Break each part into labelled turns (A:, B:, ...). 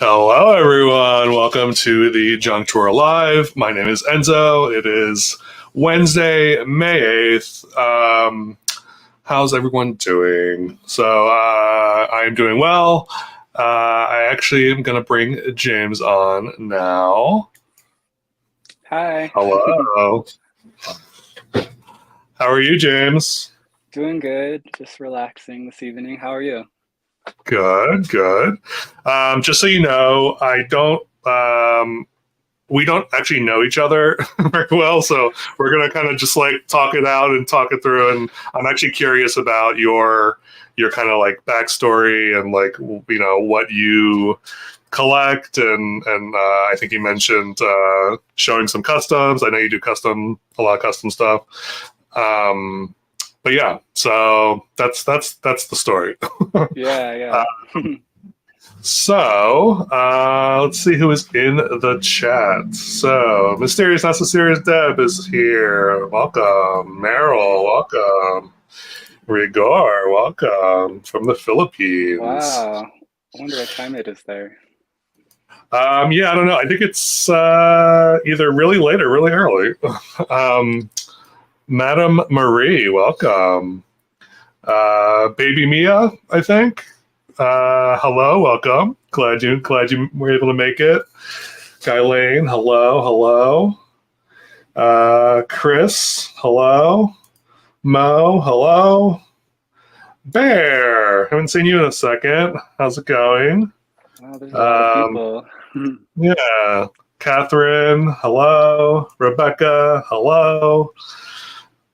A: Hello, everyone. Welcome to the Junk Tour Live. My name is Enzo. It is Wednesday, May 8th. How's everyone doing? I am doing well. I actually am going to bring James on now.
B: Hi.
A: Hello. How are you, James?
B: Doing good. Just relaxing this evening. How are you?
A: Good, good. Just so you know, we don't actually know each other very well, so we're gonna kind of just like talk it out and talk it through. And I'm actually curious about your kind of like backstory and like what you collect and I think you mentioned showing some customs. I know you do a lot of custom stuff. Um, but yeah, so that's the story.
B: Yeah,
A: Uh,
B: yeah.
A: let's see who is in the chat. So, Mysterious Not So Serious Deb is here. Welcome. Meryl, welcome. Rigor, welcome from the Philippines.
B: Wow. I wonder what time it is there.
A: Yeah, I don't know. I think it's either really late or really early. Madam Marie, welcome. Baby Mia, I think. Hello, welcome. Glad you were able to make it. Guy Lane, hello, hello. Chris, hello. Mo, hello. Bear, haven't seen you in a second. How's it going?
B: Wow, there's a lot of
A: Um,
B: people.
A: yeah. Catherine, hello. Rebecca, hello.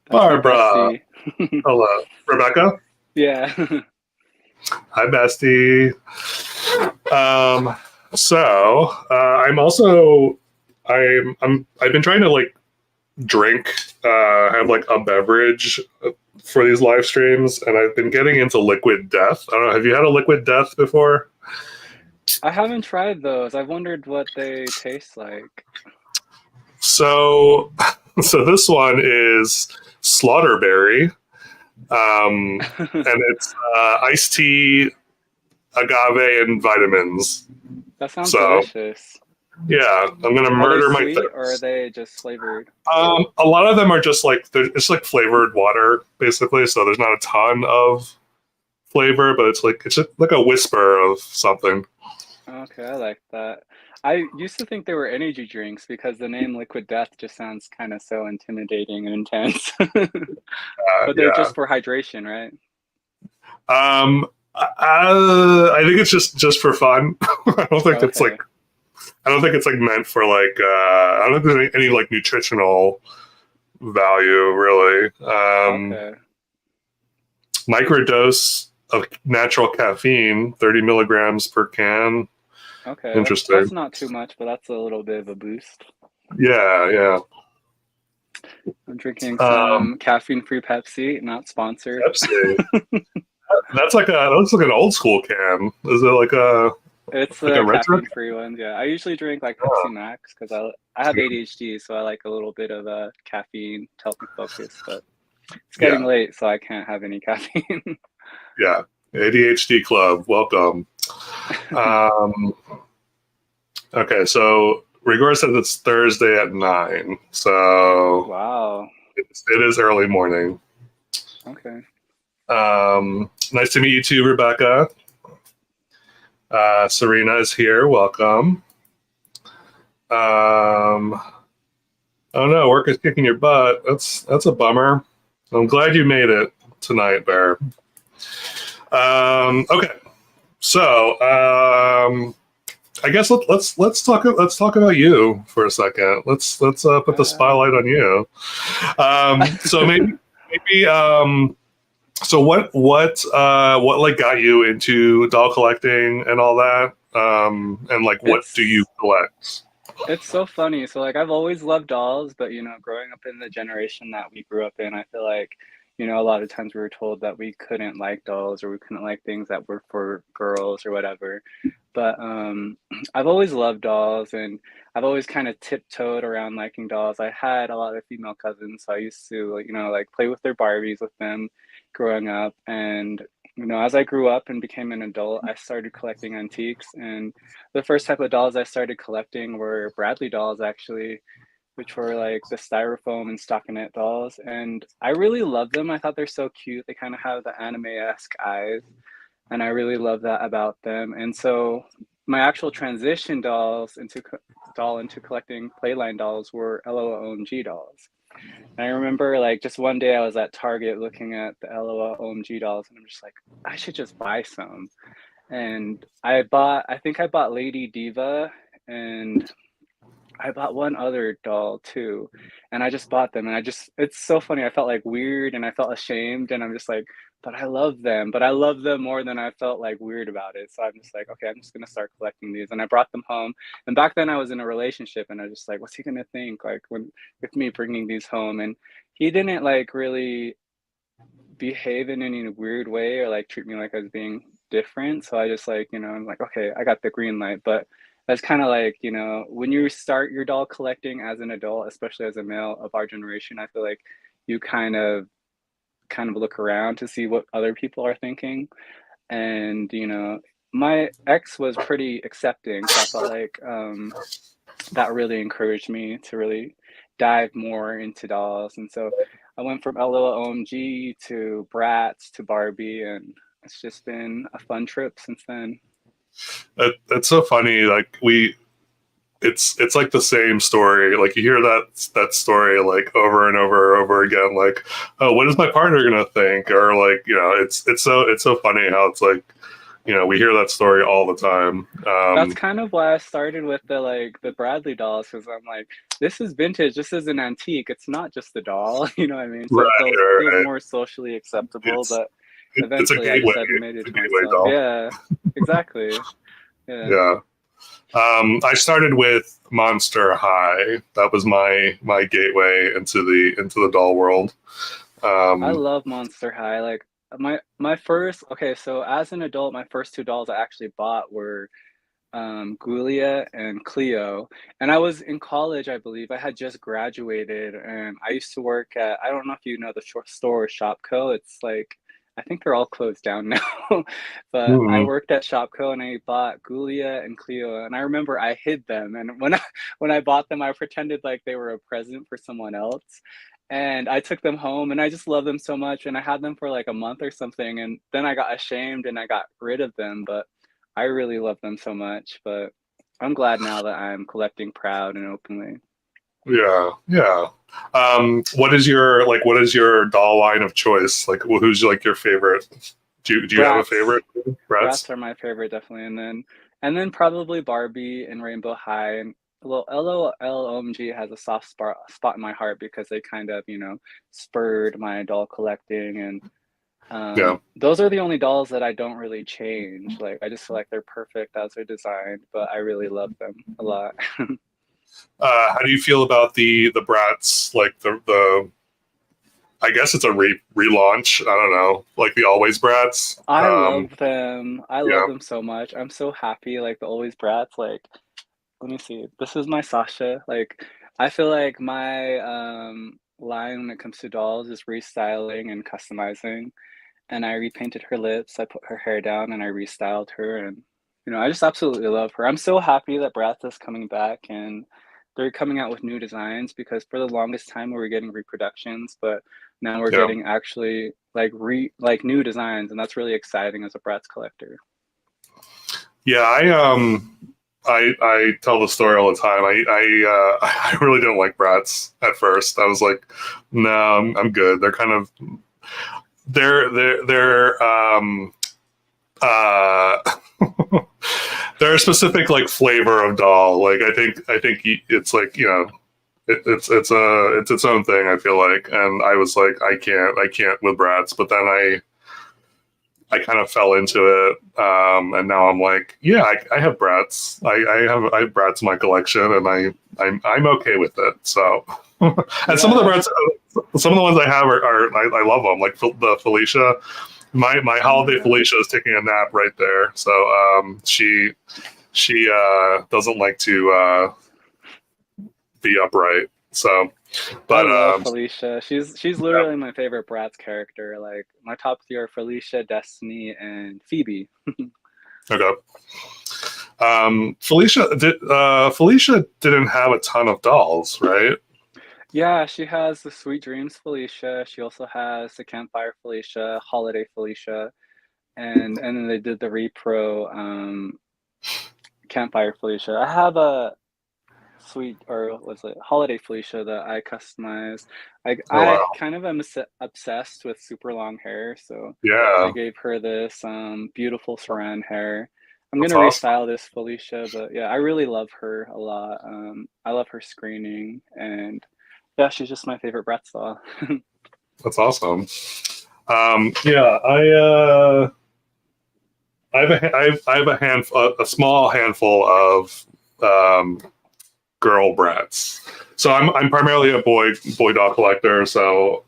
B: That's my
A: Barbara,
B: bestie.
A: hello. Rebecca,
B: Yeah.
A: hi, bestie. I'm also I've been trying to like drink, have like a beverage for these live streams, and I've been getting into liquid death. I don't know. Have you had a liquid death before?
B: I haven't tried those. I've wondered what they taste like.
A: So, so this one is slaughterberry, and it's iced tea, agave, and vitamins.
B: That sounds
A: So
B: delicious.
A: yeah, I'm gonna
B: Are they
A: murder my
B: sweet or are
A: thirst.
B: they just flavored?
A: A lot of them are just like it's like flavored water, basically. So there's not a ton of flavor, but it's just like a whisper of something.
B: Okay, I like that. I used to think they were energy drinks because the name Liquid Death just sounds kind of so intimidating and intense. But they're
A: Yeah.
B: just for hydration, right?
A: I think it's just for fun. I don't think it's like
B: Okay.
A: I don't think it's like meant for like I don't think there's any like nutritional value really.
B: Okay.
A: Microdose of natural caffeine, 30 milligrams per can.
B: Okay. That's
A: Interesting.
B: not too much, but that's a little bit of a boost.
A: Yeah, yeah.
B: I'm drinking
A: Um,
B: some caffeine-free Pepsi, not sponsored.
A: Pepsi. That looks like an old school can. Is it
B: It's
A: like a
B: the
A: retro can?
B: caffeine-free ones. Yeah, I usually drink like Pepsi
A: Oh,
B: Max because I have ADHD, so I like a little bit of caffeine to help me focus. But it's getting
A: yeah,
B: late, so I can't have any caffeine.
A: yeah. ADHD club, welcome. Um, okay, so Rigor says it's Thursday at 9, so
B: Wow.
A: it is early morning.
B: Okay.
A: Nice to meet you too, Rebecca. Serena is here. Welcome. Um, oh no, work is kicking your butt. That's a bummer. I'm glad you made it tonight, Bear. Okay, so I guess let's talk about you for a second. Let's put the
B: Uh,
A: spotlight on you. So maybe so what like got you into doll collecting and all that? And like what do you
B: it's
A: collect?
B: It's so funny. So like I've always loved dolls, but growing up in the generation that we grew up in, I feel like, a lot of times we were told that we couldn't like dolls or we couldn't like things that were for girls or whatever. But I've always loved dolls and I've always kind of tiptoed around liking dolls. I had a lot of female cousins, so I used to like, like play with their Barbies with them growing up. And as I grew up and became an adult, I started collecting antiques. And the first type of dolls I started collecting were Bradley dolls, actually, which were like the styrofoam and stockinette dolls. And I really love them. I thought they're so cute. They kind of have the anime-esque eyes, and I really love that about them. And so my actual transition doll into collecting Playline dolls were LOL dolls. And I remember like just one day I was at Target looking at the LOL dolls, and I'm just like, I should just buy some. And I think I bought Lady Diva, and I bought one other doll too, and I just bought them, and it's so funny. I felt like weird and I felt ashamed, and I'm just like, but I love them, but I love them more than I felt like weird about it. So I'm just like, okay, I'm just gonna start collecting these, and I brought them home. And back then I was in a relationship, and I was just like, what's he gonna think like when with me bringing these home? And he didn't like really behave in any weird way or like treat me like I was being different. So I just like, I'm like, okay, I got the green light. But that's kind of like, when you start your doll collecting as an adult, especially as a male of our generation, I feel like you kind of look around to see what other people are thinking. And, my ex was pretty accepting. So I felt like that really encouraged me to really dive more into dolls. And so I went from LOLOMG to Bratz to Barbie, and it's just been a fun trip since then.
A: That's so funny. Like it's like the same story. Like you hear that story like over and over again. Like, oh, what is my partner gonna think? Or like, it's so funny how it's like, we hear that story all the time.
B: That's kind of why I started with the Bradley dolls, because I'm like, this is vintage, this is an antique. It's not just the doll, you know what I mean? So it feels
A: Right.
B: more socially acceptable,
A: It's
B: but
A: it's a
B: eventually I
A: gateway.
B: just
A: It's
B: admitted
A: a
B: to
A: gateway
B: myself,
A: doll.
B: yeah, exactly. Yeah.
A: Yeah. I started with Monster High. That was my gateway into the doll world.
B: I
A: Um,
B: love Monster High. Like my first okay, so as an adult, my first two dolls I actually bought were Gulia and Cleo. And I was in college, I believe. I had just graduated, and I used to work at, I don't know if you know the short store Shopco. It's like, I think they're all closed down now. But I
A: mm,
B: worked at Shopco, and I bought Gulia and Cleo. And I remember I hid them. And when I bought them, I pretended like they were a present for someone else. And I took them home, and I just love them so much. And I had them for like a month or something. And then I got ashamed and I got rid of them. But I really love them so much, but I'm glad now that I'm collecting proud and openly.
A: yeah, yeah. What is your doll line of choice? Like, who's like your favorite? Do you have a
B: Bratz,
A: favorite? Bratz?
B: Bratz are my favorite, definitely, and then probably Barbie and Rainbow High. And well, LOLOMG has a soft spot in my heart because they kind of, spurred my doll collecting, and
A: Yeah.
B: those are the only dolls that I don't really change. Like I just feel like they're perfect as they're designed, but I really love them a lot.
A: How do you feel about the Bratz? Like the I guess it's a relaunch. I don't know, like the Always Bratz.
B: I love them. I love
A: Yeah,
B: them so much. I'm so happy. Like the Always Brats. Like, let me see. This is my Sasha. Like, I feel like my line when it comes to dolls is restyling and customizing. And I repainted her lips. I put her hair down and I restyled her. And I just absolutely love her. I'm so happy that Bratz is coming back and they're coming out with new designs, because for the longest time we were getting reproductions, but now we're
A: yeah,
B: getting actually like new designs, and that's really exciting as a Bratz collector.
A: yeah. I tell the story all the time. I really didn't like Bratz at first. I was like, no, I'm good. They're kind of they're uh they're a specific like flavor of doll. Like I think it's like it's its own thing. I feel like, and I was like, I can't with Bratz. But then I kind of fell into it, and now I'm like, yeah, I have Bratz. I have Bratz in my collection, and I'm okay with it. So, and some of the
B: Yeah.
A: Bratz, some of the ones I have are I love them. Like the Felicia, my
B: Oh my
A: holiday
B: God.
A: Felicia is taking a nap right there. So she doesn't like to be upright. So,
B: I
A: but
B: love Felicia. She's
A: yeah,
B: literally my favorite Bratz character. Like my top three are Felicia, Destiny, and Phoebe.
A: okay. Felicia didn't have a ton of dolls, right?
B: Yeah, she has the Sweet Dreams Felicia. She also has the Campfire Felicia, Holiday Felicia, and then they did the repro Campfire Felicia. I have a sweet or what's it Holiday Felicia that I customized.
A: Oh
B: I
A: wow,
B: kind of am obsessed with super long hair, so I
A: yeah,
B: gave her this beautiful saran hair. I'm
A: that's
B: gonna
A: awesome.
B: restyle this Felicia, but yeah, I really love her a lot. I love her screening, and yeah, she's just my favorite Bratz doll.
A: That's awesome. Yeah, I have a a small handful of um, girl brats. So I'm primarily a boy doll collector. So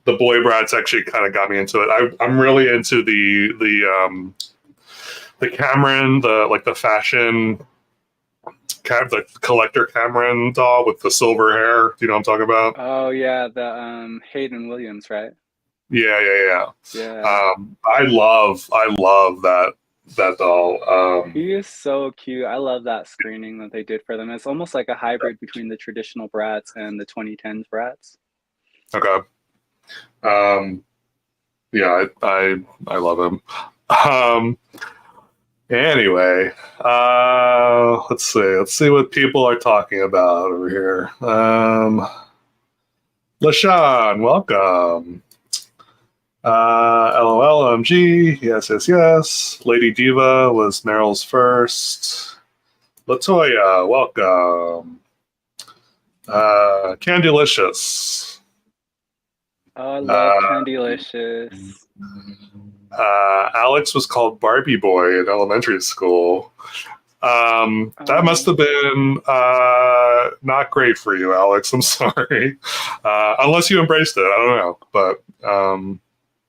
A: the boy brats actually kind of got me into it. I'm really into the Cameron, the fashion the collector Cameron doll with the silver hair. Do you know what I'm talking about?
B: Oh yeah, the Hayden Williams, right?
A: Yeah, yeah, yeah.
B: Yeah.
A: I love that doll.
B: He is so cute. I love that screening that they did for them. It's almost like a hybrid between the traditional Bratz and the 2010s Bratz.
A: Okay. Um, yeah, I love him. Um, anyway, let's see. Let's see what people are talking about over here. LaShawn, welcome. LOL, OMG, yes, yes, yes. Lady Diva was Meryl's first. Latoya, welcome. Candylicious.
B: Oh, I love
A: Uh,
B: Candylicious.
A: Alex was called Barbie Boy in elementary school. That must
B: Oh,
A: have been not great for you, Alex. I'm sorry. Unless you embraced it. I don't know. But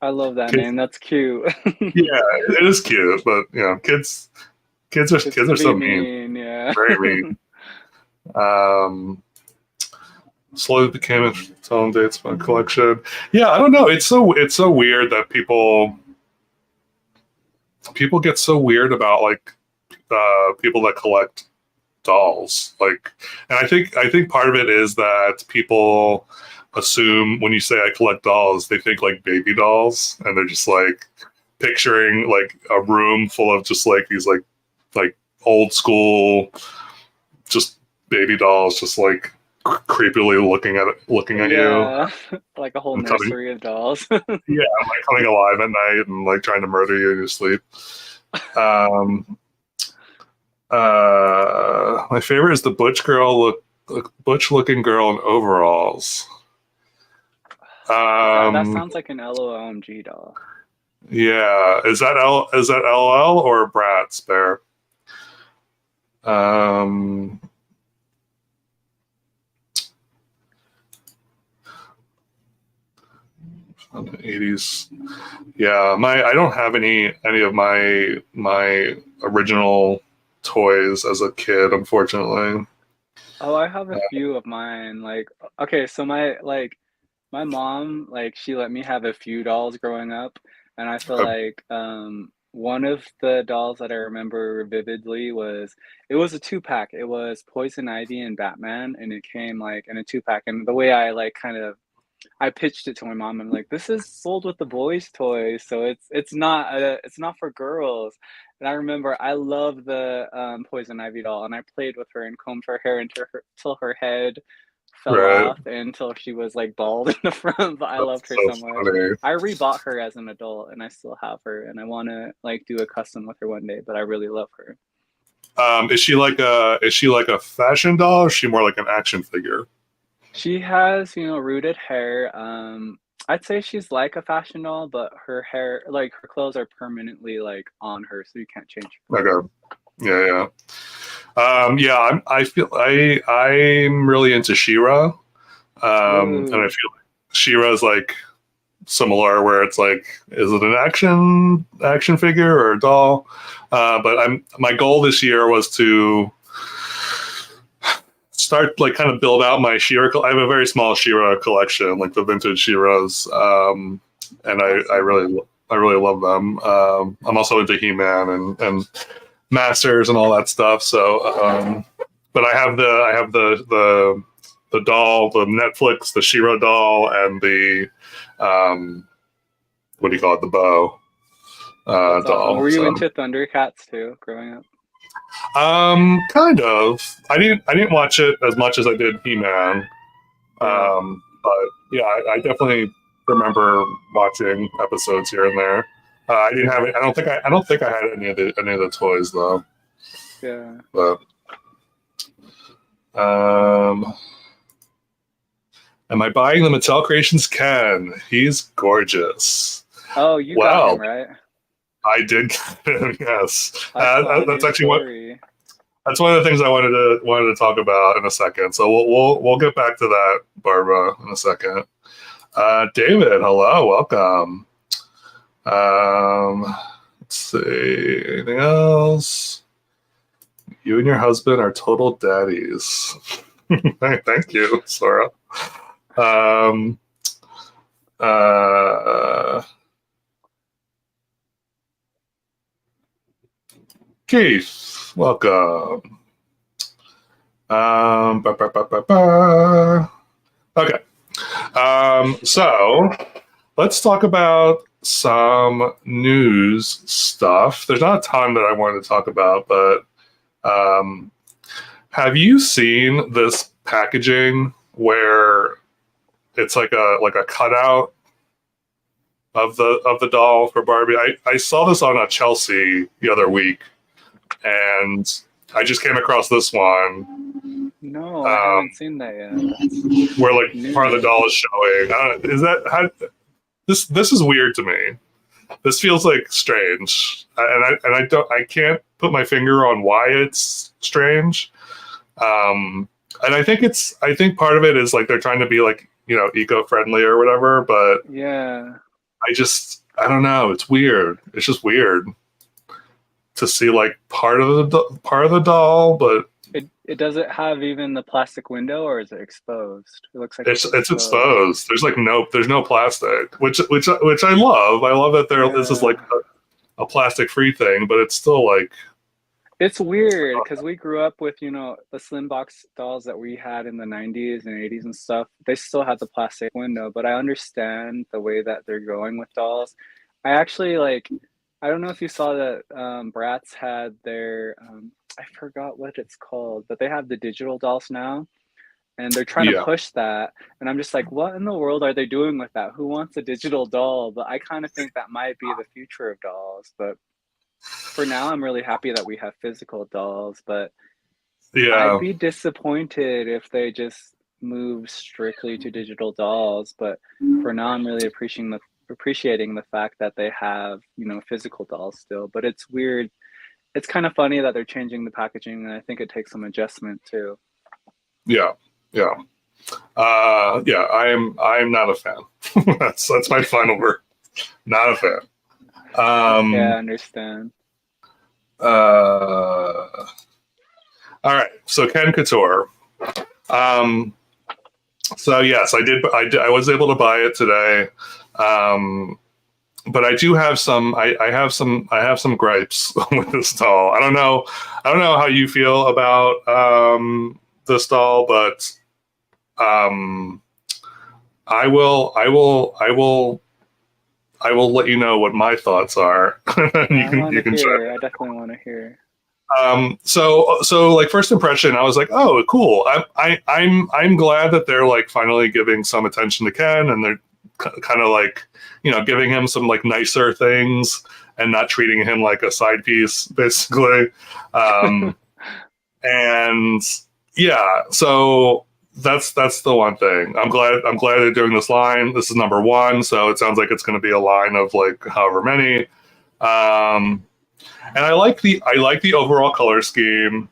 B: I love that
A: kids,
B: name. That's cute.
A: yeah, it is cute. But
B: Kids
A: kids are
B: can be
A: so mean.
B: mean, yeah.
A: Very mean. Um, Slowly became a tone dates my collection. Yeah, I don't know. It's so weird that people get so weird about like people that collect dolls. Like, and I think part of it is that people assume when you say I collect dolls, they think like baby dolls, and they're just like picturing like a room full of just like these like old school just baby dolls, just like creepily looking at you
B: Yeah, like a whole
A: and coming,
B: nursery of dolls.
A: yeah, like coming alive at night and like trying to murder you in your sleep. Um, my favorite is the butch looking girl in overalls.
B: That
A: Um,
B: sounds like an LOMG doll.
A: yeah, is that LOL or Bratz Bear? Um, from the 80s. Yeah, my I don't have any of my original toys as a kid, unfortunately.
B: Oh, I have a few of mine. Like, okay, so my mom, like, she let me have a few dolls growing up, and I feel like one of the dolls that I remember vividly was it was a two pack. It was Poison Ivy and Batman, and it came like in a two pack. And the way I like kind of I pitched it to my mom. I'm like, this is sold with the boys' toys, so it's not for girls. And I remember I love the Poison Ivy doll, and I played with her and combed her hair till her head fell
A: Right.
B: off until she was like bald in the front. But I
A: That's
B: loved her
A: so
B: so much.
A: funny.
B: I rebought her as an adult, and I still have her, and I want to like do a custom with her one day. But I really love her.
A: Is she like a fashion doll or is she more like an action figure?
B: She has, rooted hair. I'd say she's like a fashion doll, but her hair, like her clothes are permanently like on her, so you can't change her clothes.
A: Okay. Yeah, yeah. Yeah, I feel I'm really into Shira. And I
B: Ooh.
A: feel like Shira is like similar where it's like, is it an action figure or a doll? But my goal this year was start like kind of build out my She-Ra. I have a very small She-Ra collection, like the vintage She-Ras, and I really love them. I'm also into He-Man and Masters and all that stuff. So, but I have the doll, the Netflix, the She-Ra doll, and the what do you call it, the bow doll.
B: Were you into Thundercats too growing up?
A: Kind of. I didn't watch it as much as I did He-Man. But yeah, I definitely remember watching episodes here and there. I didn't have it. I don't think I had any of the toys though.
B: Yeah.
A: But am I buying the Mattel Creations Ken? He's gorgeous.
B: Oh, you got him, right?
A: I did get him. Yes,
B: that's
A: actually that's one of the things I wanted to talk about in a second. So we'll get back to that, Barbara, in a second. David, hello, welcome. Let's see, anything else? You and your husband are total daddies. Thank you, Sora. Keith, welcome. Okay. So let's talk about some news stuff. There's not a ton that I wanted to talk about, but have you seen this packaging where it's like a cutout of the doll for Barbie? I saw this on a Chelsea the other week, and I just came across this one.
B: No, I haven't seen that yet.
A: Where like part of the doll is showing. Is that how? This is weird to me. This feels like strange, and I can't put my finger on why it's strange. And I think part of it is like they're trying to be like, you know, eco-friendly or whatever. But
B: yeah,
A: I don't know. It's weird. It's just weird to see like part of the doll, but
B: it doesn't have even the plastic window, or is it exposed? It looks like
A: it's exposed. There's no plastic, which I love. I love that this is like a plastic free thing, but it's still like,
B: it's weird because we grew up with, you know, the slim box dolls that we had in the 90s and 80s and stuff. They still had the plastic window, but I understand the way that they're going with dolls. I actually I don't know if you saw that Bratz had their I forgot what it's called, but they have the digital dolls now, and they're trying to push that. And I'm just like, what in the world are they doing with that? Who wants a digital doll? But I kind of think that might be the future of dolls. But for now, I'm really happy that we have physical dolls. But I'd be disappointed if they just move strictly to digital dolls. But for now, I'm really appreciating the fact that they have, you know, physical dolls still. But it's weird. It's kind of funny that they're changing the packaging, and I think it takes some adjustment too.
A: Yeah. I'm not a fan. that's my final word. Not a fan.
B: Yeah, I understand.
A: All right. So Ken Couture. So yes, I was able to buy it today. But I do have some. I have some gripes with this doll. I don't know how you feel about this doll, but I will let you know what my thoughts are.
B: you can hear. I definitely want to hear.
A: So like first impression, I was like, oh, cool. I'm glad that they're like finally giving some attention to Ken, and they're kind of like, you know, giving him some like nicer things and not treating him like a side piece, basically. And yeah, so that's the one thing. I'm glad they're doing this line. This is number one, so it sounds like it's going to be a line of like however many. And I like the overall color scheme.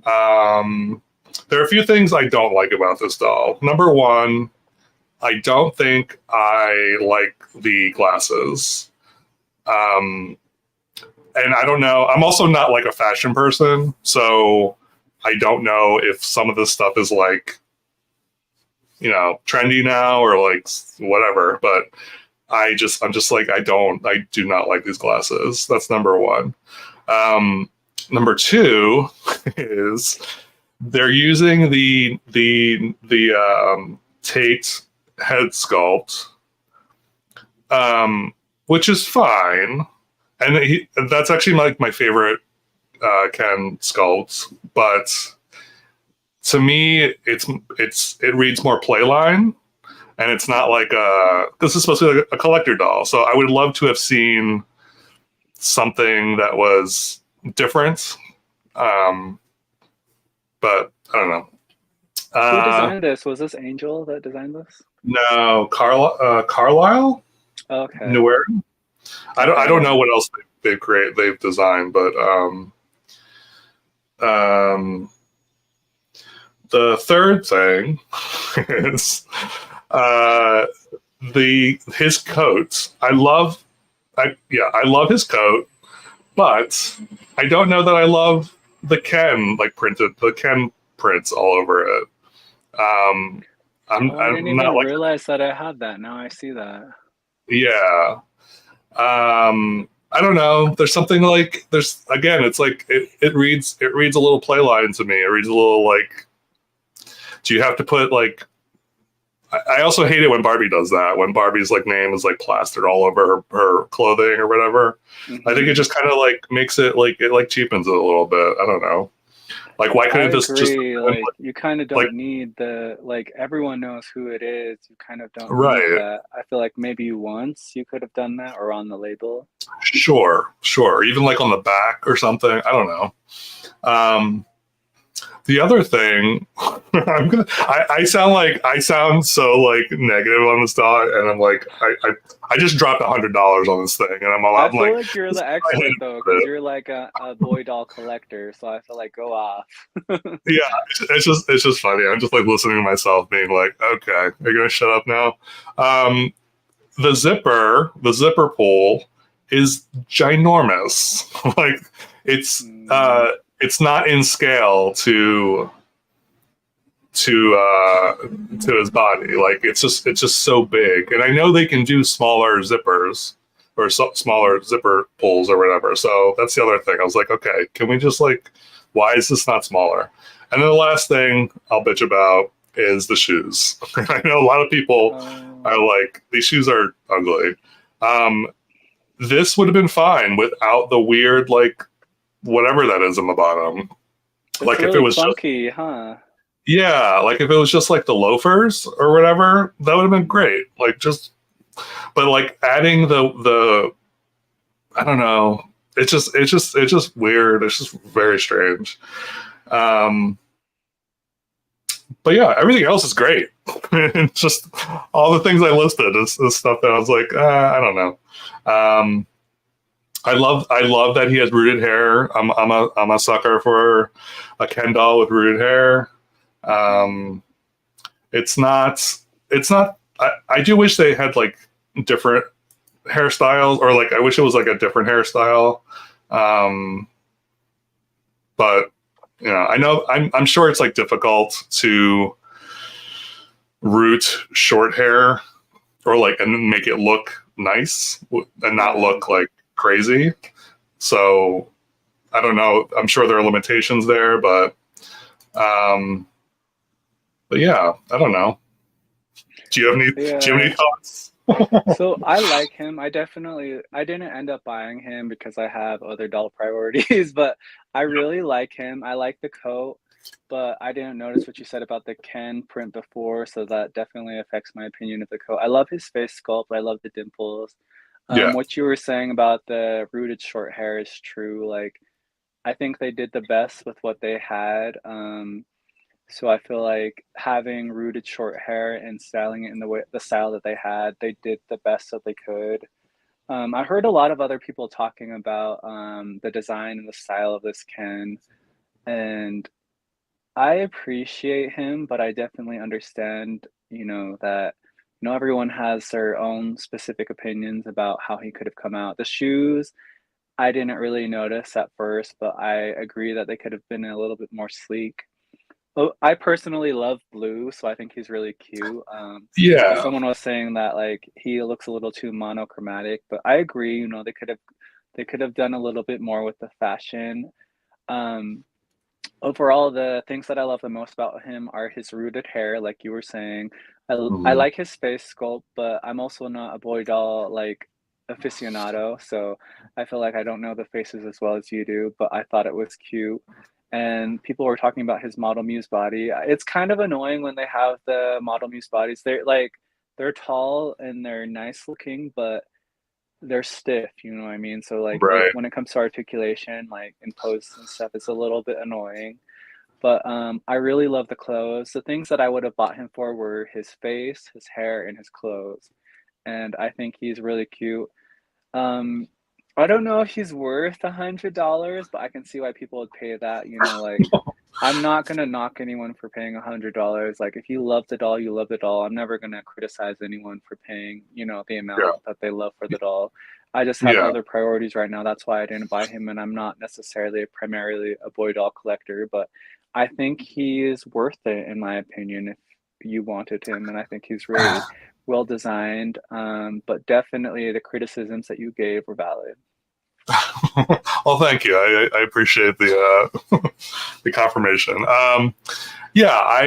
A: There are a few things I don't like about this doll. Number one, I don't think I like the glasses. And I don't know. I'm also not like a fashion person, so I don't know if some of this stuff is like, trendy now or like whatever, but I'm just like, I do not like these glasses. That's number one. Um, Number two is they're using the Tate head sculpt, which is fine, and that's actually like my favorite Ken sculpt. But to me, it reads more playline, and it's not like this is supposed to be like a collector doll. So I would love to have seen something that was different. Um, but I don't know.
B: Who
A: Uh,
B: designed this? Was this Angel that designed this?
A: no, Carlisle,
B: Okay.
A: Newer. I
B: Okay,
A: don't know
B: yeah.
A: what else they've designed, but um, the third thing is uh, the his coat. I love his coat, but I don't know that I love the Ken prints all over it. Um,
B: Oh, I didn't
A: I'm not
B: even
A: like,
B: realize that I had that. Now I see that.
A: yeah. I don't know. There's something like there's again. It's like it reads a little play line to me. It reads a little like. Do you have to put like? I also hate it when Barbie does that. When Barbie's like name is like plastered all over her clothing or whatever. I think it
B: Hmm.
A: just kind of like makes it like cheapens it a little bit. I don't know. Like why
B: I
A: couldn't this just
B: agree. Like, you kind of
A: like
B: don't need like, everyone knows who it is. You kind of don't need
A: right?
B: that. I feel like maybe once you could have done that or on the label.
A: Sure. Even like on the back or something. I don't know. Um, The other thing, I sound so like negative on this dog, and I'm like, I just dropped $100 on this thing, and
B: I
A: I'm
B: feel
A: like,
B: like you're
A: this
B: the
A: is what I
B: expert
A: hated
B: though,
A: about
B: because
A: it.
B: you're like a boy doll collector. So I feel like go off.
A: Yeah, it's just funny. I'm just like listening to myself being like, okay, are you gonna shut up now? Um, the zipper pull is ginormous. Like it's
B: Mm,
A: uh, it's not in scale to to his body. Like it's just so big. And I know they can do smaller zippers or smaller zipper pulls or whatever. So that's the other thing. I was like, okay, can we just like, why is this not smaller? And then the last thing I'll bitch about is the shoes. I know a lot of people are
B: oh,
A: like, these shoes are ugly. Um, this would have been fine without the weird like whatever that is on the bottom.
B: it's
A: Like if it
B: really
A: was just
B: clunky, huh?
A: yeah, like if it was just like the loafers or whatever, that would have been great. Like just, but like adding the I don't know. It's just weird. It's just very strange. Um, but yeah, everything else is great. It's just all the things I listed is stuff that I was like, I don't know. Um, I love that he has rooted hair. I'm a sucker for a Ken doll with rooted hair.
B: Hmm.
A: Um, it's not it's not I do wish they had like different hairstyles or like I wish it was like a different hairstyle. Um, but I know I'm sure it's like difficult to root short hair or like and make it look nice and not
B: Yeah.
A: look like crazy. So I don't know. I'm sure there are limitations there, um, but yeah, I don't know. Do you have any
B: Yeah.
A: thoughts?
B: So I like him. I didn't end up buying him because I have other doll priorities, but I really like him. I like the coat, but I didn't notice what you said about the Ken print before, so that definitely affects my opinion of the coat. I love his face sculpt. I love the dimples.
A: Yeah,
B: What you were saying about the rooted short hair is true. Like, I think they did the best with what they had. So I feel like having rooted short hair and styling it in the style that they had, they did the best that they could. I heard a lot of other people talking about the design and the style of this Ken, and I appreciate him, but I definitely understand, that everyone has their own specific opinions about how he could have come out. The shoes, I didn't really notice at first, but I agree that they could have been a little bit more sleek. Oh, I personally love blue, so I think he's really cute. But
A: Yeah,
B: someone was saying that like he looks a little too monochromatic, but I agree, you know, they could have done a little bit more with the fashion. Um, Overall, the things that I love the most about him are his rooted hair, like you were saying. I
A: mhm,
B: like his face sculpt, but I'm also not a boy doll like aficionado, so I feel like I don't know the faces as well as you do, but I thought it was cute. And people were talking about his model muse body. It's kind of annoying when they have the model muse bodies. They're tall and they're nice looking, but they're stiff, you know what I mean? So like
A: right.
B: when it comes to articulation, like in poses and stuff, it's a little bit annoying. But I really love the clothes. The things that I would have bought him for were his face, his hair, and his clothes. And I think he's really cute. Um, I don't know if he's worth $100, but I can see why people would pay that. You know, like I'm not gonna knock anyone for paying $100. Like if you love the doll, you love the doll. I'm never gonna criticize anyone for paying, you know, the
A: Yeah,
B: amount that they love for the doll. I just have
A: yeah.
B: other priorities right now. That's why I didn't buy him, and I'm not necessarily primarily a boy doll collector, but I think he is worth it in my opinion if you wanted him, and I think he's really well designed. But definitely the criticisms that you gave were valid.
A: Well, thank you. I appreciate the confirmation. Yeah,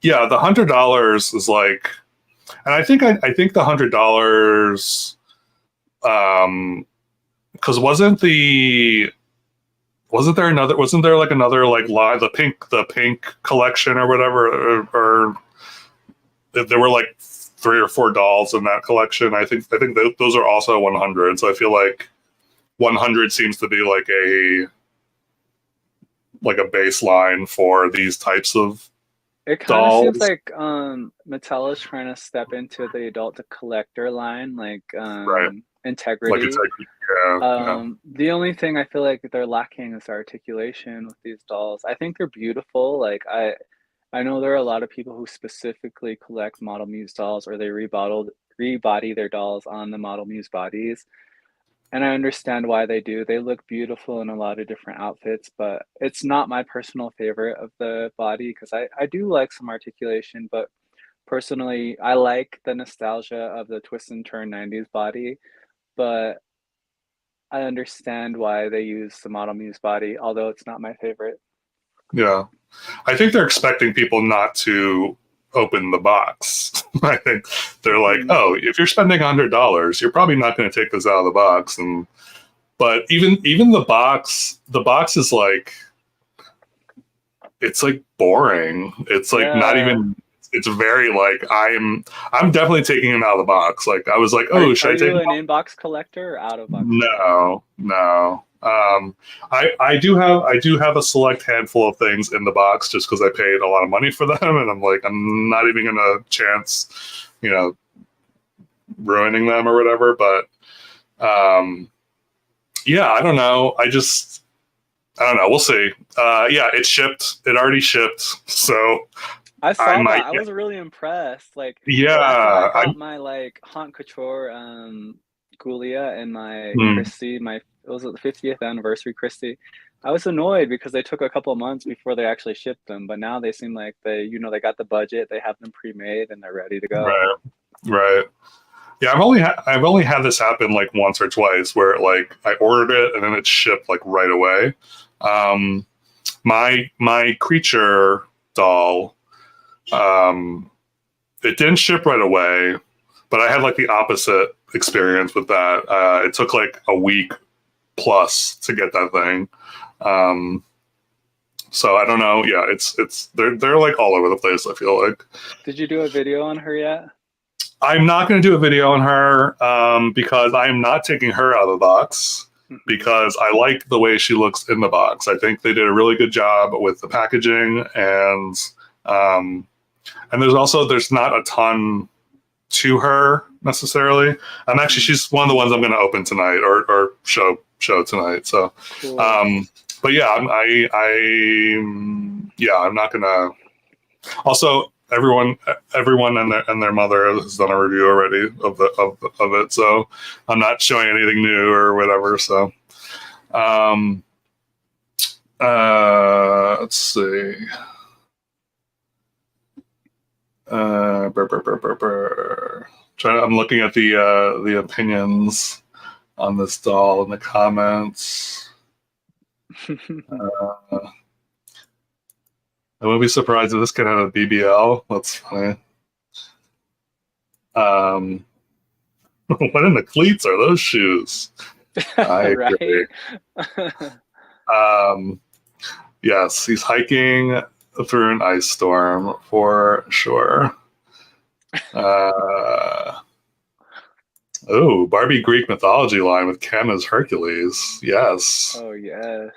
A: yeah, the $100 is like, and I think the $100 because wasn't there like another like line, the pink collection or whatever, or there were like three or four dolls in that collection. I think those are also 100. So I feel like 100 seems to be like a baseline for these types of
B: It kind of seems
A: dolls.
B: like Mattel is trying to step into the adult to collector line, like
A: Right. Like it's
B: integrity.
A: like, yeah, yeah.
B: The only thing I feel like they're lacking is articulation with these dolls. I think they're beautiful. I know there are a lot of people who specifically collect Model Muse dolls or they rebody their dolls on the Model Muse bodies. And I understand why they do. They look beautiful in a lot of different outfits, but it's not my personal favorite of the body because I do like some articulation, but personally, I like the nostalgia of the twist and turn 90s body, but I understand why they use the Model Muse body, although it's not my favorite.
A: Yeah. I think they're expecting people not to open the box. I think they're like,
B: Hmm.
A: oh, if you're spending $100, you're probably not going to take this out of the box. And but even the box is like it's like boring. It's like not
B: Yeah.
A: even. It's very like I'm definitely taking him out of the box. Like I was like, oh,
B: Are
A: should I take
B: you
A: him
B: an
A: out?
B: inbox collector or out of box collector?
A: No, no. I do have a select handful of things in the box just because I paid a lot of money for them, and I'm like I'm not even gonna chance, you know, ruining them or whatever. But yeah, I don't know. I don't know. We'll see. Yeah, it shipped. It already shipped, so
B: I
A: I
B: saw
A: might
B: that. I
A: get.
B: was really impressed. Like
A: Yeah,
B: after I
A: I.
B: bought my like Haunt Couture Gulia and my
A: Hmm,
B: Christie, my it was the 50th anniversary Christie. I was annoyed because they took a couple of months before they actually shipped them, but now they seem like they got the budget, they have them pre-made and they're ready to go.
A: right, right. Yeah, I've only had this happen like once or twice where like I ordered it and then it shipped like right away. Um, my creature doll, um, it didn't ship right away, but I had like the opposite experience with that. It took like a week plus to get that thing. Um, so I don't know. Yeah, it's they're like all over the place. I feel like.
B: Did you do a video on her yet?
A: I'm not going to do a video on her because I am not taking her out of the box
B: Hmm.
A: because I like the way she looks in the box. I think they did a really good job with the packaging um, and there's not a ton to her necessarily. I'm actually
B: Hmm.
A: she's one of the ones I'm going to open tonight or show tonight. So,
B: Cool.
A: but yeah, yeah I'm not going to. Also, everyone and their mother has done a review already of it, so I'm not showing anything new or whatever. So, um, let's see. I'm looking at the opinions on this doll in the comments. I wouldn't be surprised if this kid had a BBL. That's funny. What in the cleats are those shoes? I agree.
B: Right?
A: Yes, he's hiking through an ice storm for sure. Oh, Barbie Greek mythology line with Ken as Hercules. Yes.
B: Oh yes.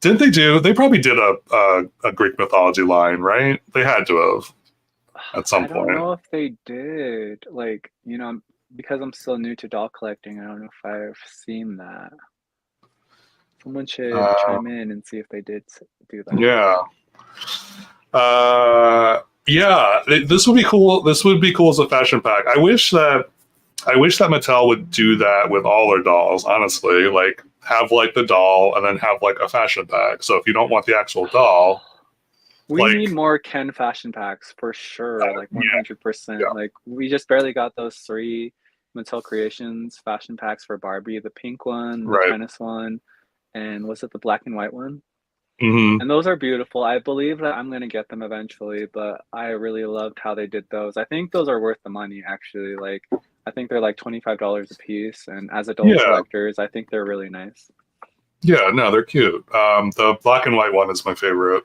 A: Didn't they do? They probably did a Greek mythology line, right? They had to have at some
B: I don't
A: point.
B: know if they did. Like, because I'm still new to doll collecting, I don't know if I've seen that. Someone should
A: Uh,
B: chime in and see if they did do that.
A: yeah. Yeah. This would be cool. This would be cool as a fashion pack. I wish that Mattel would do that with all their dolls, honestly. Like have like the doll and then have like a fashion pack. So if you don't want the actual doll,
B: We
A: like
B: need more Ken fashion packs for sure, like
A: yeah,
B: 100%.
A: yeah,
B: Like we just barely got those 3 Mattel Creations fashion packs for Barbie, the pink one, the
A: right.
B: tennis one, and was it the black and white one?
A: Hmm.
B: And those are beautiful. I believe that I'm gonna get them eventually, but I really loved how they did those. I think those are worth the money actually. Like I think they're like $25 a piece, and as adult
A: Yeah,
B: collectors, I think they're really nice.
A: yeah, no, they're cute. The black and white one is my favorite.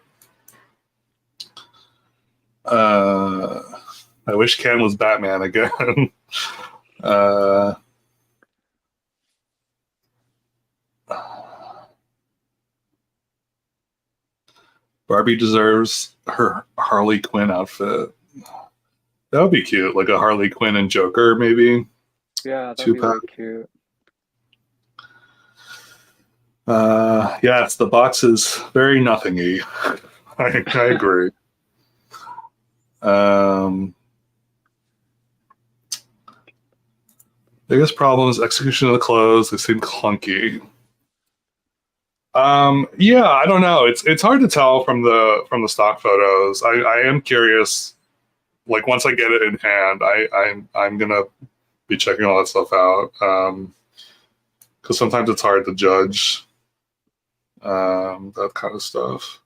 A: Uh, I wish Ken was Batman again. uh, Barbie deserves her Harley Quinn outfit. That would be cute, like a Harley Quinn and Joker, maybe
B: Yeah, that'd
A: two
B: be
A: pack.
B: really cute.
A: Yes, the box is very nothingy. I agree. Um, biggest problem is execution of the clothes. They seem clunky. Yeah, I don't know. It's hard to tell from the stock photos. I am curious. Like once I get it in hand, I'm gonna be checking all that stuff out. Because sometimes it's hard to judge that kind of stuff.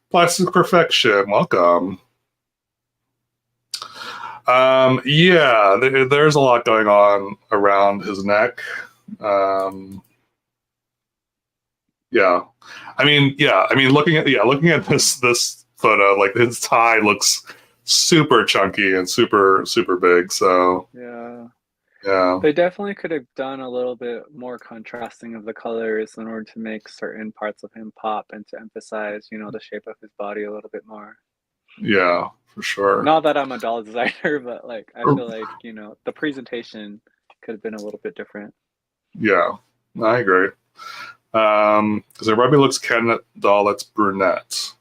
A: Plastic perfection, welcome. Yeah, there's a lot going on around his neck. Um, yeah, looking at this photo, like his tie looks super chunky and super big. So
B: Yeah.
A: yeah,
B: They definitely could have done a little bit more contrasting of the colors in order to make certain parts of him pop and to emphasize, the shape of his body a little bit more.
A: yeah, for sure.
B: Not that I'm a doll designer, but like I feel like, the presentation could have been a little bit different.
A: Yeah, I agree. Because there probably looks Ken doll that's brunette.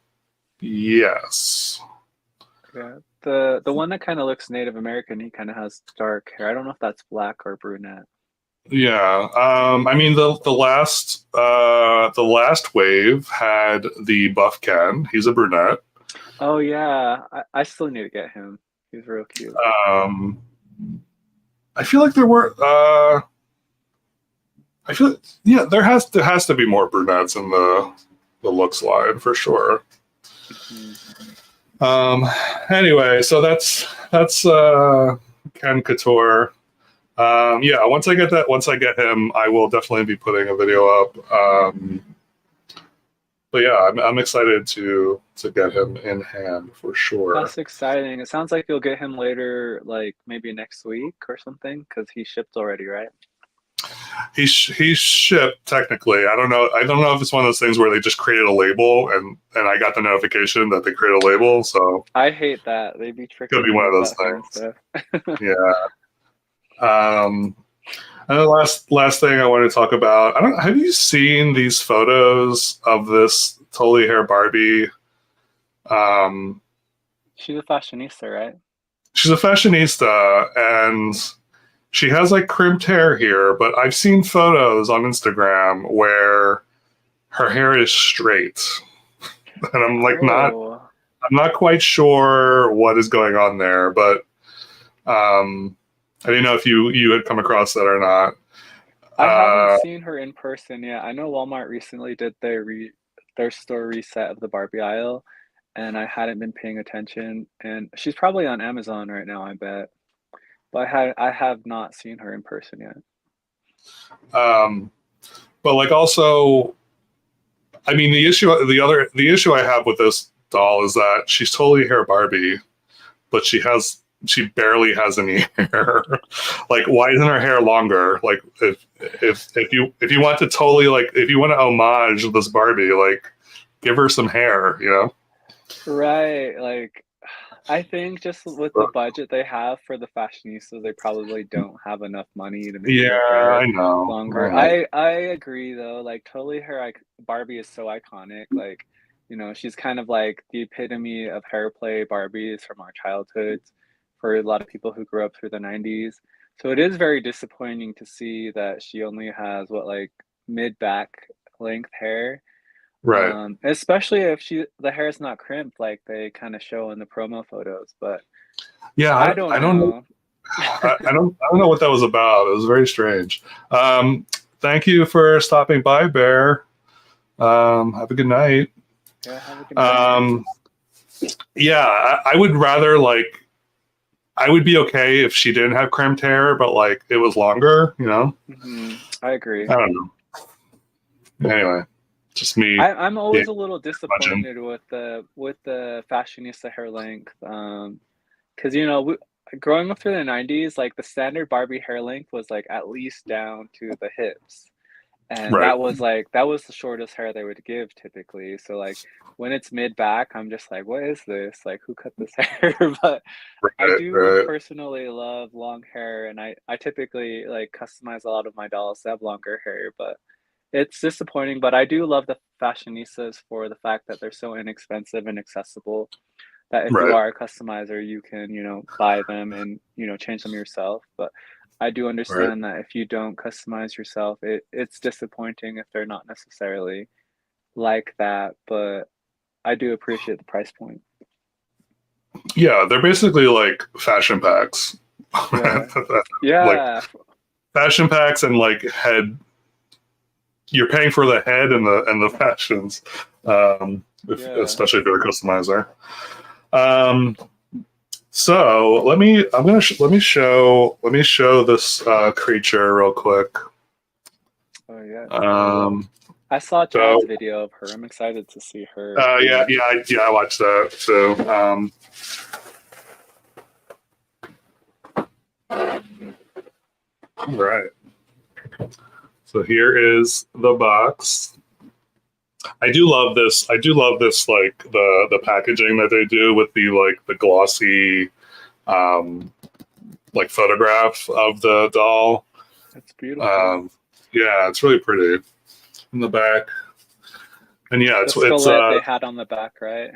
A: Yes.
B: Yeah. The one that kind of looks Native American, he kind of has dark hair. I don't know if that's black or brunette.
A: Yeah. I mean the last wave had the buff Ken. He's a brunette.
B: Oh yeah, I still need to get him. He's real cute.
A: Um, I feel like there were. I feel yeah. There has to be more brunettes in the looks line for sure.
B: Mhm.
A: Um, anyway, so that's Ken Couture. Yeah, once I get him, I will definitely be putting a video up. But yeah, I'm excited to get him in hand for sure.
B: That's exciting. It sounds like you'll get him later, like maybe next week or something, because he shipped already, right?
A: He's shipped technically. I don't know if it's one of those things where they just created a label and I got the notification that they created a label. So
B: I hate that. They be
A: could
B: tricking
A: be
B: me
A: one of
B: with
A: those
B: that kind of
A: things.
B: stuff.
A: Yeah. And the last thing I want to talk about. I don't. Have you seen these photos of this totally hair Barbie? Um,
B: She's a fashionista, right?
A: She's a fashionista, and she has like crimped hair here, but I've seen photos on Instagram where her hair is straight. And
B: Oh,
A: I'm not quite sure what is going on there, but I didn't know if you had come across that or not.
B: I haven't
A: Uh,
B: seen her in person yet. I know Walmart recently did their store reset of the Barbie aisle, and I hadn't been paying attention. And she's probably on Amazon right now, I bet. But I have not seen her in person yet.
A: um, but like also, I mean, the issue I have with this doll is that she's totally hair Barbie, but she barely has any hair. Like, why isn't her hair longer? Like, if you want to totally like if you want to homage this Barbie, like, give her some hair, you know?
B: Right, like I think just with the budget they have for the fashionistas, they probably don't have enough money to make
A: Yeah,
B: her hair
A: I know. I
B: longer.
A: know.
B: I agree though, like totally her like Barbie is so iconic. Like, she's kind of like the epitome of hair play Barbies from our childhoods for a lot of people who grew up through the 90s. So it is very disappointing to see that she only has what like mid back length hair,
A: Right.
B: especially if the hair is not crimped like they kind of show in the promo photos. But
A: Yeah,
B: I don't
A: I don't know.
B: know.
A: I don't know what that was about. It was very strange. Thank you for stopping by, Bear. Have a good night.
B: Yeah, have a good night.
A: Um, yeah, I would rather like I would be okay if she didn't have crimped hair, but like it was longer, you know?
B: I agree.
A: I don't know. Anyway, just me
B: I'm
A: being
B: always a little
A: curmudgeon.
B: disappointed with the fashionista hair length, because growing up through the 90s, like the standard Barbie hair length was like at least down to the hips. And
A: Right,
B: that was the shortest hair they would give typically. So like when it's mid back, I'm just like, what is this? Like who cut this hair? But I
A: right,
B: do
A: right.
B: personally love long hair, and I typically like customize a lot of my dolls to have longer hair, but it's disappointing. But I do love the fashionistas for the fact that they're so inexpensive and accessible that if you
A: Right.
B: are a customizer, you can, buy them and, change them yourself. But I do
A: Right.
B: understand that if you don't customize yourself, it's disappointing if they're not necessarily like that. But I do appreciate the price point.
A: Yeah, they're basically like fashion packs.
B: Yeah.
A: Like
B: Yeah.
A: fashion packs and like head you're paying for the head and the fashions.
B: Yeah.
A: Especially if you're a customizer. Um, so let me show this creature real quick.
B: Oh, yeah.
A: Um,
B: I saw
A: so
B: Chad's video of her. I'm excited to see her too.
A: I watched that. So all right. So here is the box. I do love this. I do love this, like the packaging that they do with the glossy, um, like photograph of the doll.
B: It's beautiful.
A: Um, yeah, it's really pretty in the back, and yeah,
B: The
A: it's
B: skullet they had on the back, right?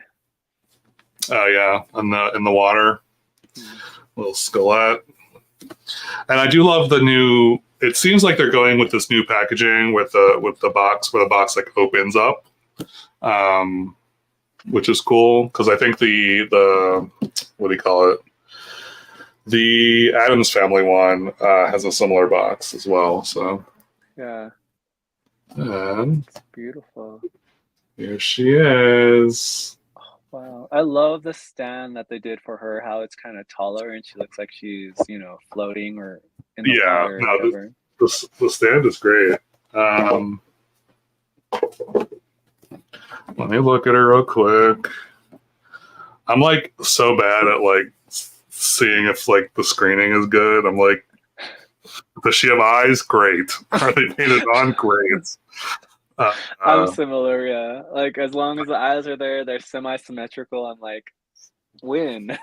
A: yeah, in the water,
B: Hmm.
A: little skelet. And I do love the new. It seems like they're going with this new packaging with the box where the box like opens up, um, which is cool because I think the what do you call it? The Adams Family one has a similar box as well. So
B: Yeah,
A: and
B: it's beautiful.
A: here she is.
B: Wow. I love the stand that they did for her, how it's kind of taller and she looks like she's, floating or in the
A: Yeah,
B: water or
A: no,
B: whatever.
A: the stand is great. Um, Let me look at her real quick. I'm like so bad at like seeing if like the screening is good. I'm like, does she have eyes? Great. Are they painted on? Great. Uh,
B: I'm
A: uh,
B: similar, yeah. Like as long as the eyes are there, they're semi-symmetrical, I'm like, win.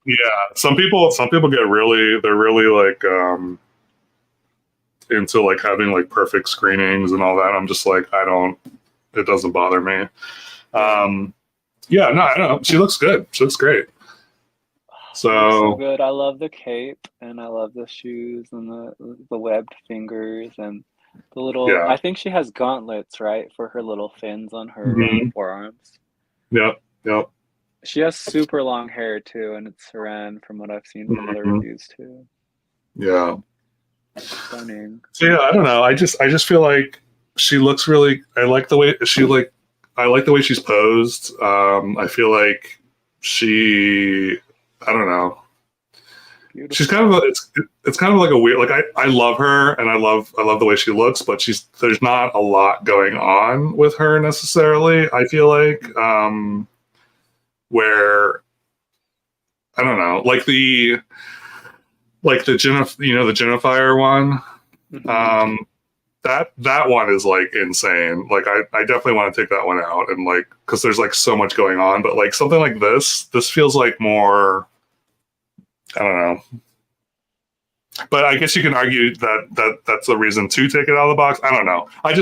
A: yeah, some people get they're really like into like having like perfect screenings and all that. I'm just like, I don't. It doesn't bother me.
B: Yeah.
A: Yeah, no, I don't know. She looks good. She looks great.
B: It looks so
A: So
B: good. I love the cape and I love the shoes and the webbed fingers and the little.
A: yeah.
B: I think she has gauntlets, right, for her little fins on her
A: Hmm.
B: forearms.
A: Yep. Yep.
B: She has super long hair too, and it's saran from what I've seen from other
A: Hmm.
B: reviews too.
A: Yeah.
B: Stunning.
A: So yeah, I don't know. I just feel like she looks really. I like the way she like. I like the way she's posed. I feel like she. I don't know. She's kind of
B: Beautiful.
A: it's kind of like a weird like I love her and I love the way she looks, but there's not a lot going on with her necessarily. I feel like where I don't know, like the the Genifire one.
B: Hmm.
A: Um, that one is like insane. Like I definitely want to take that one out and like because there's like so much going on, but like something like this feels like more. I don't know. But I guess you can argue that's the reason to take it out of the box. I don't know. I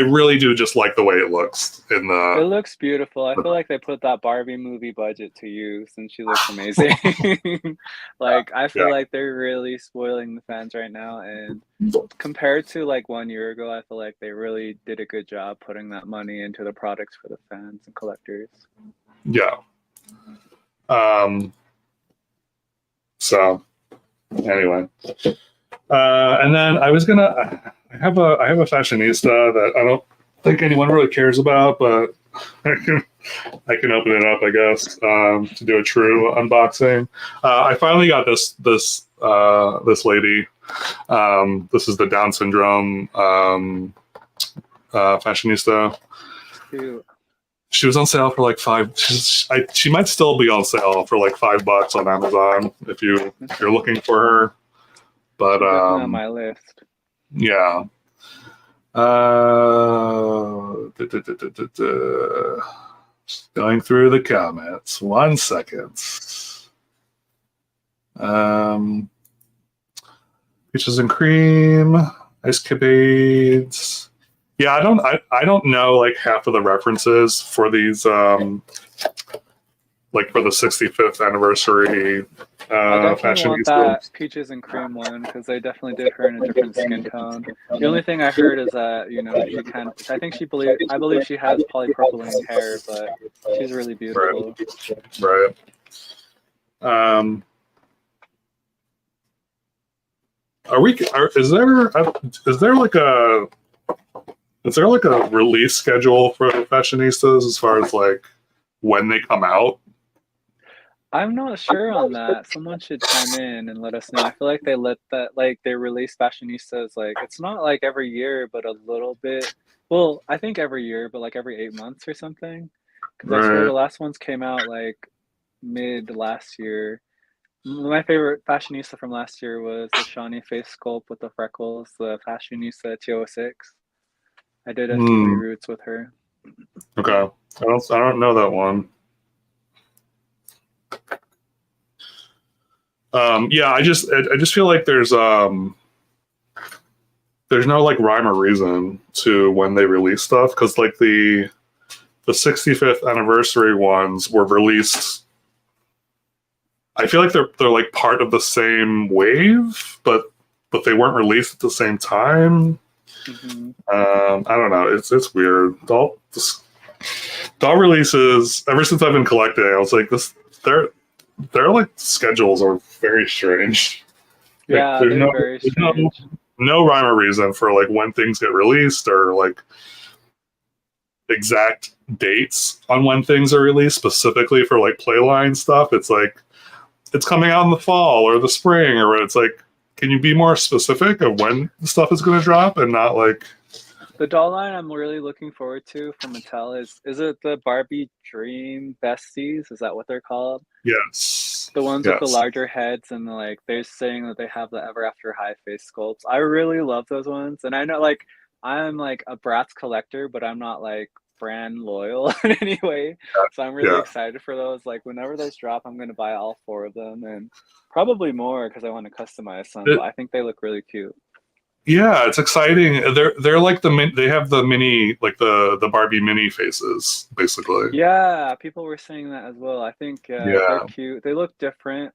A: really do just like the way it looks in
B: It
A: the.
B: looks beautiful. I feel like they put that Barbie movie budget to use, and she looks amazing. Like, I feel
A: Yeah,
B: like they're really spoiling the fans right now, and compared to like 1 year ago, I feel like they really did a good job putting that money into the products for the fans and collectors.
A: yeah. Um. So anyway, and then I was gonna. I have a fashionista that I don't think anyone really cares about, but I can I can open it up, I guess, to do a true unboxing. I finally got this lady. This is the Down syndrome fashionista.
B: Cute.
A: She was on sale for like five. She might still be on sale for like $5 on Amazon if you're looking for her. But
B: She's definitely on my list.
A: yeah. Just going through the comments. 1 second. Um, Peaches and cream, ice capades. Yeah, I don't know like half of the references for these like for the 65th anniversary
B: I definitely want
A: fashionista.
B: that peaches and cream one because they definitely did her in a different skin tone. The only thing I heard is that, she can I think I believe she has polypropylene hair, but she's really beautiful.
A: Right, right. Um, is there like a release schedule for fashionistas as far as like when they come out?
B: I'm not sure on that. Someone should chime in and let us know. I feel like they release fashionistas like it's not like every year, but a little bit. Well, I think every year, but like every 8 months or something. Because I swear the
A: Right.
B: last ones came out like mid last year. My favorite fashionista from last year was the Shawnee face sculpt with the freckles, the fashionista 206. I did a few
A: Hmm.
B: reroots with her.
A: Okay. I don't know that one. Yeah, I just feel like there's no like rhyme or reason to when they release stuff because like the 65th anniversary ones were released. I feel like they're like part of the same wave, but they weren't released at the same time.
B: Hmm.
A: I don't know. It's weird. Doll releases ever since I've been collecting. I was like this. Their like schedules are very strange. Like
B: Yeah, they're very
A: there's no
B: strange.
A: no rhyme or reason for like when things get released or like exact dates on when things are released specifically for like playline stuff. It's like it's coming out in the fall or the spring or it's like can you be more specific of when the stuff is going to drop and not like
B: The doll line I'm really looking forward to from Mattel is it the Barbie Dream Besties? Is that what they're called?
A: yes,
B: The ones with the
A: yes,
B: larger heads and like they're saying that they have the ever after high face sculpts. I really love those ones. And I know like I'm like a Bratz collector, but I'm not like brand loyal in any way. So I'm really
A: yeah.
B: excited for those. Like whenever those drop, I'm gonna buy all four of them and probably more because I want to customize some,
A: It,
B: but I think they look really cute.
A: Yeah, it's exciting. They're like they have the mini, like the Barbie mini faces basically.
B: Yeah, people were saying that as well. I think they're
A: Yeah.
B: cute. They look different.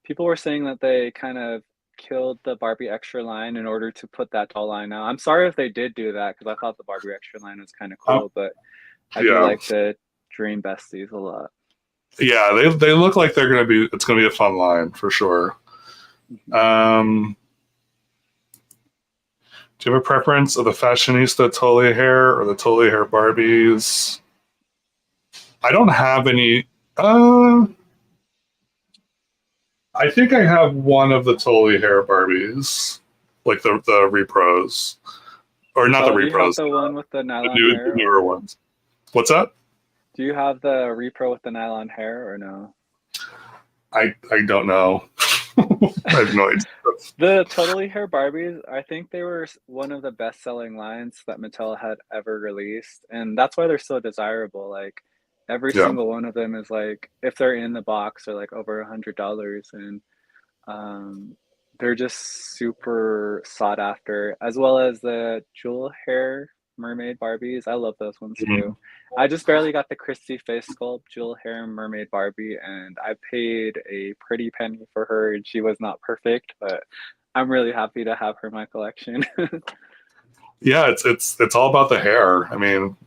B: People were saying that they kind of killed the Barbie extra line in order to put that doll line out. I'm sorry if they did do that because I thought the Barbie extra line was kind of
A: Um,
B: cool, but I do
A: yeah.
B: like the Dream Besties a lot.
A: Yeah, they look like they're gonna be. It's gonna be a fun line for sure.
B: Mhm.
A: Um, do you have a preference of the fashionista Totally Hair or the Totally Hair Barbies? I don't have any. Uh, I think I have one of the Totally Hair Barbies, like the repros, or not the
B: Oh, do you have
A: repros,
B: the one with the
A: the
B: nylon
A: new the
B: hair,
A: newer
B: or
A: ones. What's that?
B: do you have the repro with the nylon hair, or no?
A: I don't know. I have no idea.
B: The Totally Hair Barbies, I think they were one of the best-selling lines that Mattel had ever released, and that's why they're so desirable. Like every
A: Yeah.
B: single one of them is like, if they're in the box, they're like over $100, and um, they're just super sought after, as well as the jewel hair mermaid Barbies. I love those ones
A: Mhm.
B: too. I just barely got the Christie face sculpt jewel hair mermaid Barbie, and I paid a pretty penny for her, and she was not perfect, but I'm really happy to have her in my collection.
A: Yeah, it's all about the hair. I mean,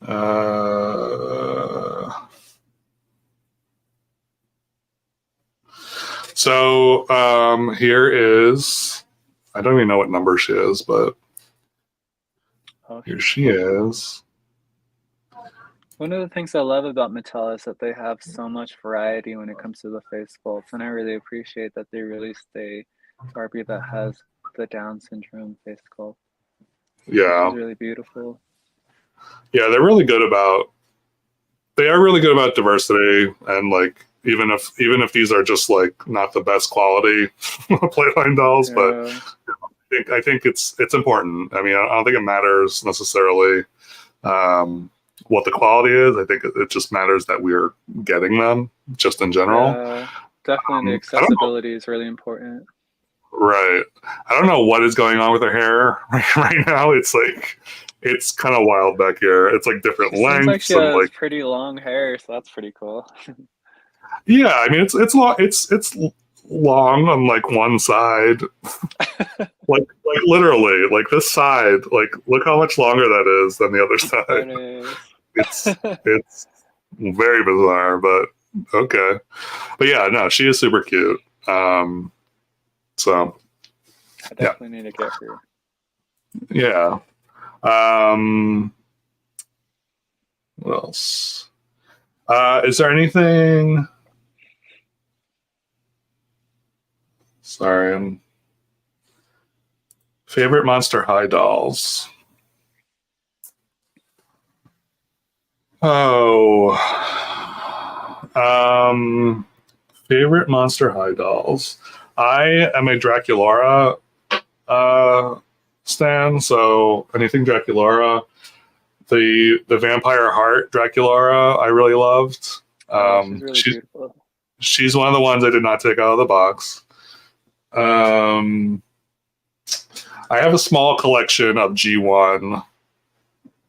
A: uh, so here is. I don't even know what number she is, but
B: Oh,
A: here
B: she's
A: she
B: cute.
A: is.
B: One of the things I love about Mattel is that they have so much variety when it comes to the face sculpts, and I really appreciate that they released a Barbie that has the Down syndrome face sculpt. She's
A: Yeah,
B: really beautiful.
A: yeah, they are really good about diversity, and like even if these are just like not the best quality playline dolls, but
B: Yeah,
A: I think it's important. I mean, I don't think it matters necessarily what the quality is. I think it just matters that we're getting them just in general.
B: yeah, definitely the
A: I don't know.
B: accessibility is really important.
A: Right. I don't know what is going on with her hair right now. It's like it's kind of wild back here. It's like different
B: She seems like
A: lengths
B: she
A: and
B: has
A: like
B: pretty long hair, so that's pretty cool.
A: yeah. I mean, it's long. It's long on like one side, like literally like this side. Like look how much longer that is than the other
B: That
A: side.
B: is.
A: It's very bizarre, but okay. But yeah, no, she is super cute. So
B: I
A: yeah,
B: definitely need to get her.
A: yeah. Um, what else? Is there anything? Sorry, favorite Monster High dolls. Oh, favorite Monster High dolls. I am a Draculaura uh, stan, so anything Draculaura. The Vampire Heart Draculaura I really loved.
B: Oh yeah, she's really
A: She
B: beautiful.
A: she's one of the ones I did not take out of the box. Um, I have a small collection of G1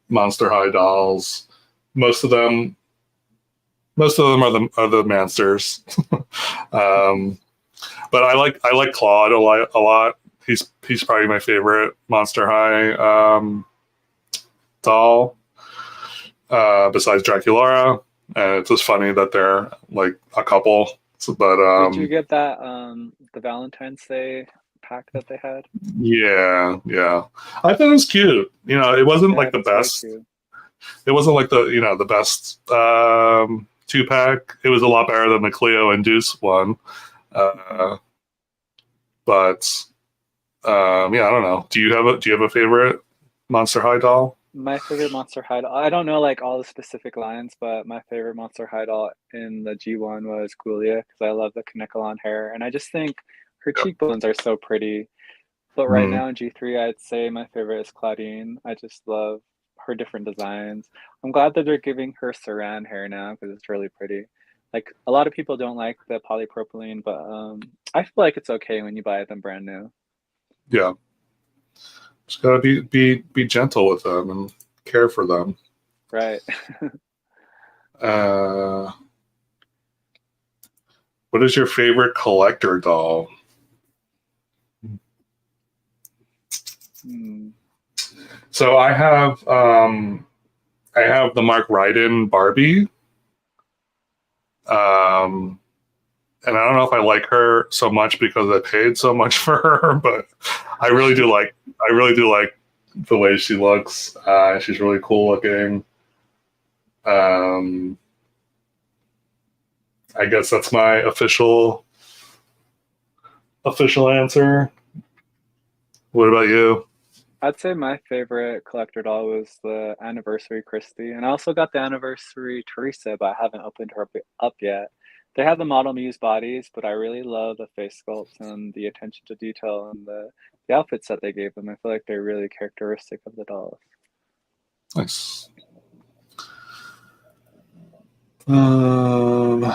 A: Monster High dolls. Most of them, most of them are the Mansters. um, but I like Claude a lot. He's probably my favorite Monster High doll besides Draculaura. And it's just funny that they're like a couple. So, but
B: Did you get that the Valentine's Day pack that they had?
A: yeah, yeah, I thought it was cute. You know, it wasn't
B: Yeah,
A: like
B: it
A: the
B: is very
A: best.
B: cute.
A: It wasn't like the best 2 pack. It was a lot better than the Cleo and Deuce one.
B: Mhm.
A: Uh, but yeah, I don't know. Do you have a favorite Monster High doll?
B: My favorite Monster High doll. I don't know like all the specific lines, but my favorite Monster High doll in the G1 was Gulia because I love the Kanekalon hair, and I just think her
A: Yeah.
B: cheekbones are so pretty. But right
A: Mm.
B: now in G3, I'd say my favorite is Claudine. I just love her different designs. I'm glad that they're giving her Saran hair now because it's really pretty. Like a lot of people don't like the polypropylene, but I feel like it's okay when you buy them brand new.
A: Yeah, just gotta be gentle with them and care for them.
B: Right.
A: Uh, what is your favorite collector doll?
B: Hmm.
A: So I have the Mark Ryden Barbie. Um, and I don't know if I like her so much because I paid so much for her, but I really do like the way she looks. She's really cool looking. Um, I guess that's my official answer. What about you?
B: I'd say my favorite collector doll was the Anniversary Christie, and I also got the Anniversary Teresa, but I haven't opened her up yet. They have the Model Muse bodies, but I really love the face sculpts and the attention to detail and the outfits that they gave them. I feel like they're really characteristic of the dolls.
A: Nice. Um,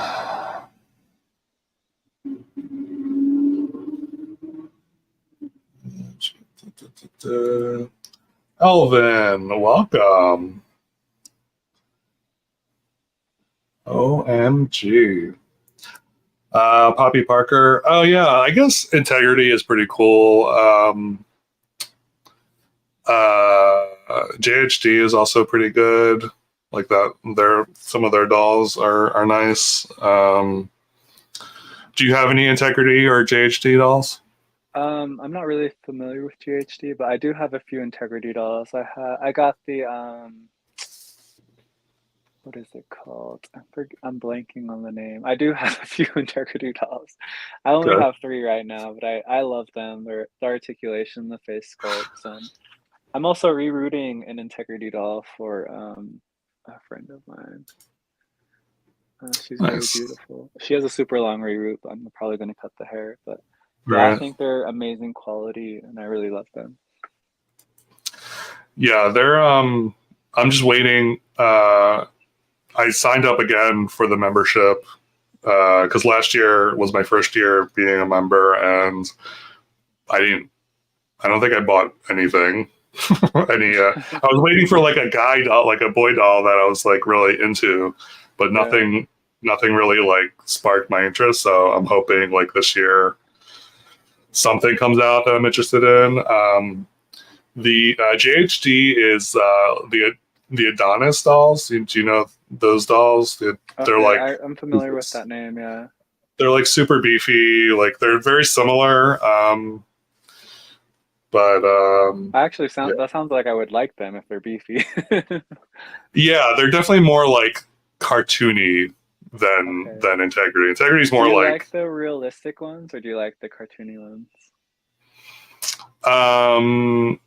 A: Elvin, welcome. OMG. Poppy Parker. Oh yeah, I guess integrity is pretty cool. JHD is also pretty good. Like that, their some of their dolls are nice. Do you have any integrity or JHD dolls?
B: I'm not really familiar with GHD, but I do have a few integrity dolls. I got the what is it called? I'm blanking on the name. I do have a few integrity dolls. I only
A: Okay.
B: have three right now, but I love them. The articulation, the face sculpts, and I'm also rerouting an integrity doll for a friend of mine. She's very
A: Nice.
B: beautiful. She has a super long reroot, but I'm probably going to cut the hair. But yeah, I
A: Right.
B: think they're amazing quality, and I really love them.
A: Yeah, they're I'm just waiting. I signed up again for the membership because last year was my first year being a member, and I didn't. I don't think I bought anything. Any. I was waiting for like a guy doll, like a boy doll that I was like really into, but
B: Yeah.
A: nothing really like sparked my interest. So I'm hoping like this year something comes out that I'm interested in. The JHD is the Adonis dolls. Do you know those dolls? They're
B: Okay,
A: like
B: I'm familiar with that name. Yeah.
A: they're like super beefy. Like they're very similar. But
B: I actually
A: yeah,
B: that sounds like I would like them if they're beefy.
A: yeah, they're definitely more like cartoony
B: Okay.
A: than Integrity. Integrity is
B: Do
A: more
B: you
A: like
B: like the realistic ones or do you like the cartoony ones?
A: um,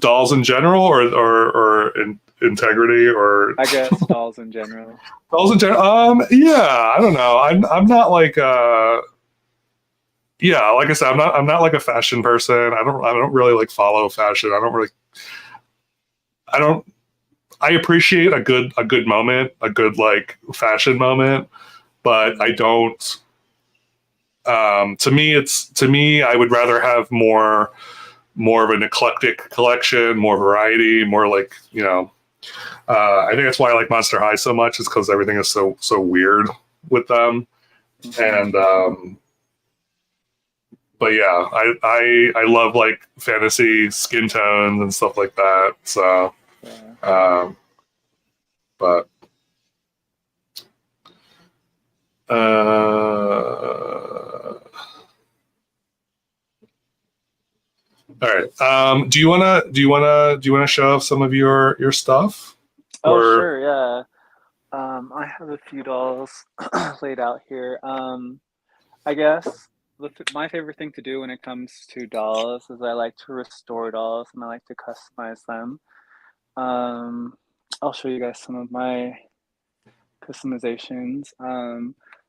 A: dolls in general, or Integrity, or
B: I guess dolls in general.
A: dolls in general. Yeah, I don't know. I'm not like yeah, like I said, I'm not like a fashion person. I don't really like follow fashion. I don't I appreciate a good moment, a good like fashion moment, but I
B: Mm,
A: don't to me I would rather have more of an eclectic collection, more variety, more like, you know, I think that's why I like Monster High so much, is because everything is so weird with them.
B: hmm.
A: And but yeah, I love like fantasy skin tones and stuff like that. So,
B: Yeah.
A: um, but all right. Do you wanna show off some of your stuff?
B: Oh,
A: Or
B: sure. Yeah. I have a few dolls laid out here. I guess my favorite thing to do when it comes to dolls is I like to restore dolls and I like to customize them. Um, I'll show you guys some of my customizations.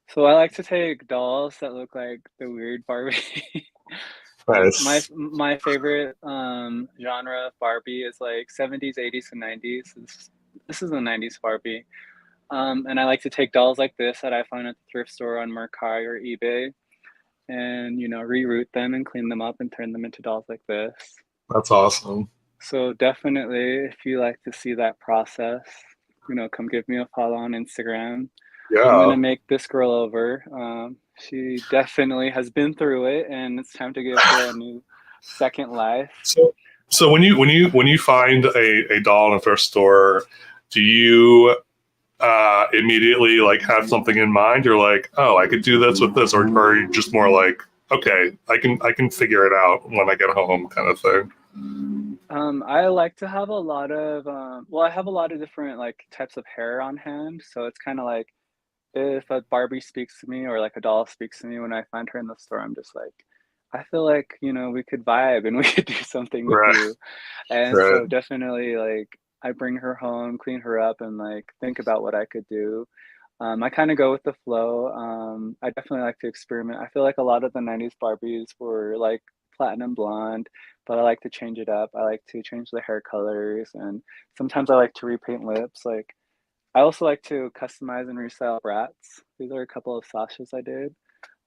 B: So I like to take dolls that look like the weird Barbie. Like
A: nice.
B: my favorite genre of Barbie is like 70s, 80s, and 90s. This is the 90s Barbie. And I like to take dolls like this that I find at the thrift store on Mercari or eBay, and reroot them and clean them up and turn them into dolls like this.
A: That's awesome.
B: So definitely, if you like to see that process, come give me a follow on Instagram. I'm
A: Yeah.
B: gonna make this girl over. She definitely has been through it, and it's time to give her a new second life.
A: So, so when you find a doll in a thrift store, do you immediately like have something in mind? You're like, oh, I could do this with this, or are you just more like, okay, I can figure it out when I get home, kind of thing?
B: I like to have a lot of well, I have a lot of different like types of hair on hand, so it's kind of like if a Barbie speaks to me or like a doll speaks to me when I find her in the store, I'm just like, I feel like, we could vibe and we could do something with
A: Right,
B: you. And
A: right,
B: so definitely like I bring her home, clean her up and like think about what I could do. I kind of go with the flow. I definitely like to experiment. I feel like a lot of the 90s Barbies were like platinum blonde, but I like to change it up. I like to change the hair colors and sometimes I like to repaint lips. Like I also like to customize and restyle brats. These are a couple of Sashas I did.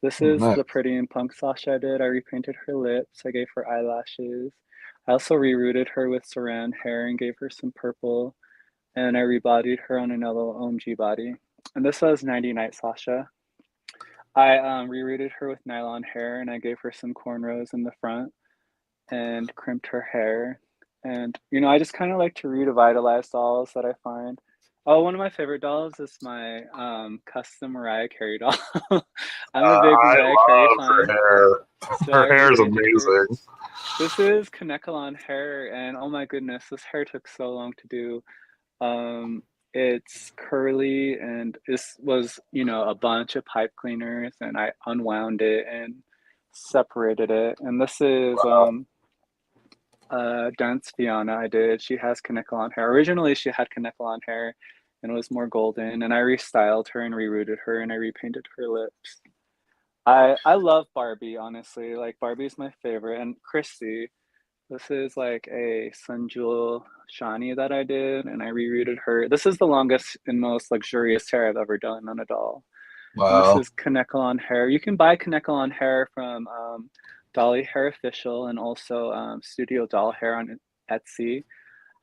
B: This is
A: nice.
B: the Pretty and Punk Sasha I did. I repainted her lips. I gave her eyelashes. I also rerooted her with saran hair and gave her some purple. And I rebodied her on another OMG body. And this was 90 Night Sasha. I rerooted her with nylon hair and I gave her some cornrows in the front and crimped her hair. And I just kind of like to revitalize dolls that I find. Oh, one of my favorite dolls is my custom Mariah Carey doll. I'm a big
A: I
B: Mariah Carey
A: love her
B: fan,
A: hair.
B: so I
A: Her hair is
B: repainted her.
A: amazing.
B: This is Kanekalon hair, and oh my goodness, this hair took so long to do. Um, it's curly, and this was, a bunch of pipe cleaners, and I unwound it and separated it. And this is dance Fiona I did. She has Kanekalon hair. Originally, she had Kanekalon hair and was more golden, and I restyled her and rerooted her and I repainted her lips. I love Barbie, honestly. Like Barbie's my favorite, and Christy. This is like a Sunjul Shani that I did, and I rerooted her. This is the longest and most luxurious hair I've ever done on a doll. And this
A: Wow.
B: is Kanekalon hair. You can buy Kanekalon hair from Dolly Hair Official and also Studio Doll Hair on Etsy.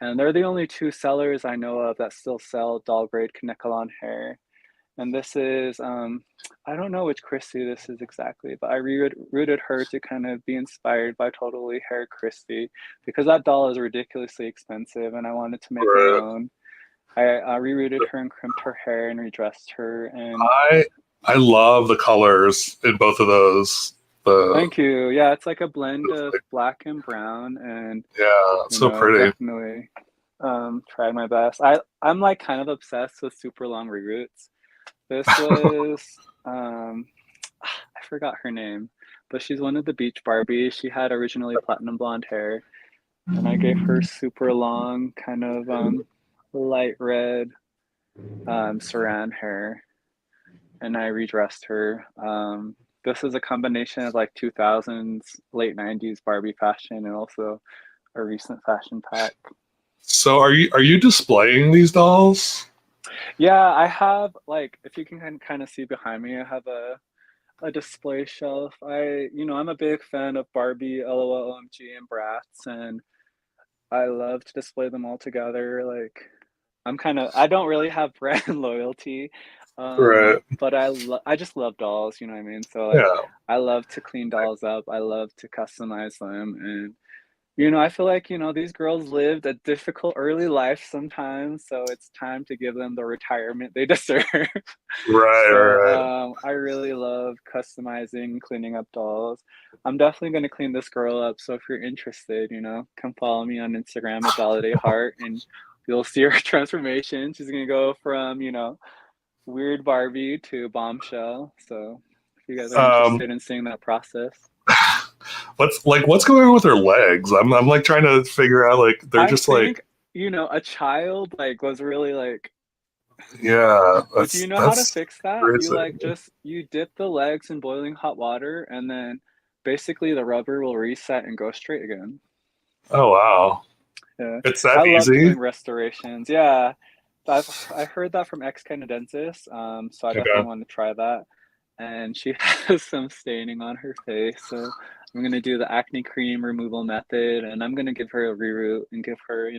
B: And they're the only two sellers I know of that still sell doll grade Kanekalon hair. And this is, I don't know which Christy this is exactly, but I rooted her to kind of be inspired by Totally Hair Christy because that doll is ridiculously expensive and I wanted to make my
A: Right.
B: own. I rerooted her and crimped her hair and redressed her. And
A: I I love the colors in both of those. The
B: thank you. Yeah, it's like a blend of black and brown, and
A: yeah, so pretty.
B: definitely tried my best. I'm like kind of obsessed with super long reroots. This was I forgot her name, but she's one of the Beach Barbies. She had originally platinum blonde hair, and I gave her super long, kind of light red saran hair, and I redressed her. This is a combination of like 2000s, late 90s Barbie fashion and also a recent fashion pack.
A: So are you displaying these dolls?
B: Yeah, I have like if you can kind of see behind me, I have a display shelf. I'm a big fan of Barbie, LOL, OMG, and Bratz, and I love to display them all together. Like I don't really have brand loyalty,
A: Right.
B: but I just love dolls, you know what I mean? So like
A: Yeah.
B: I love to clean dolls up. I love to customize them and I feel like, these girls lived a difficult early life sometimes, so it's time to give them the retirement they deserve.
A: Right.
B: So,
A: Right.
B: I really love customizing, cleaning up dolls. I'm definitely going to clean this girl up. So if you're interested, come follow me on Instagram at Dolly Heart and you'll see her transformation. She's going to go from, weird Barbie to bombshell. So if you guys are
A: Um,
B: interested in seeing that process.
A: what's going on with her legs? I'm like trying to figure out like they're
B: I
A: just like
B: think, a child like was really like,
A: yeah,
B: but do you
A: that's
B: know how to
A: that's
B: fix that? You
A: crazy.
B: like just you dip the legs in boiling hot water and then basically the rubber will reset and go straight again.
A: Oh wow.
B: Yeah.
A: It's that
B: I love
A: easy?
B: doing restorations. Yeah. I heard that from ex canadensis, so I definitely
A: Okay.
B: want to try that. And she has some staining on her face, so I'm gonna do the acne cream removal method, and I'm gonna give her a reroot and give her,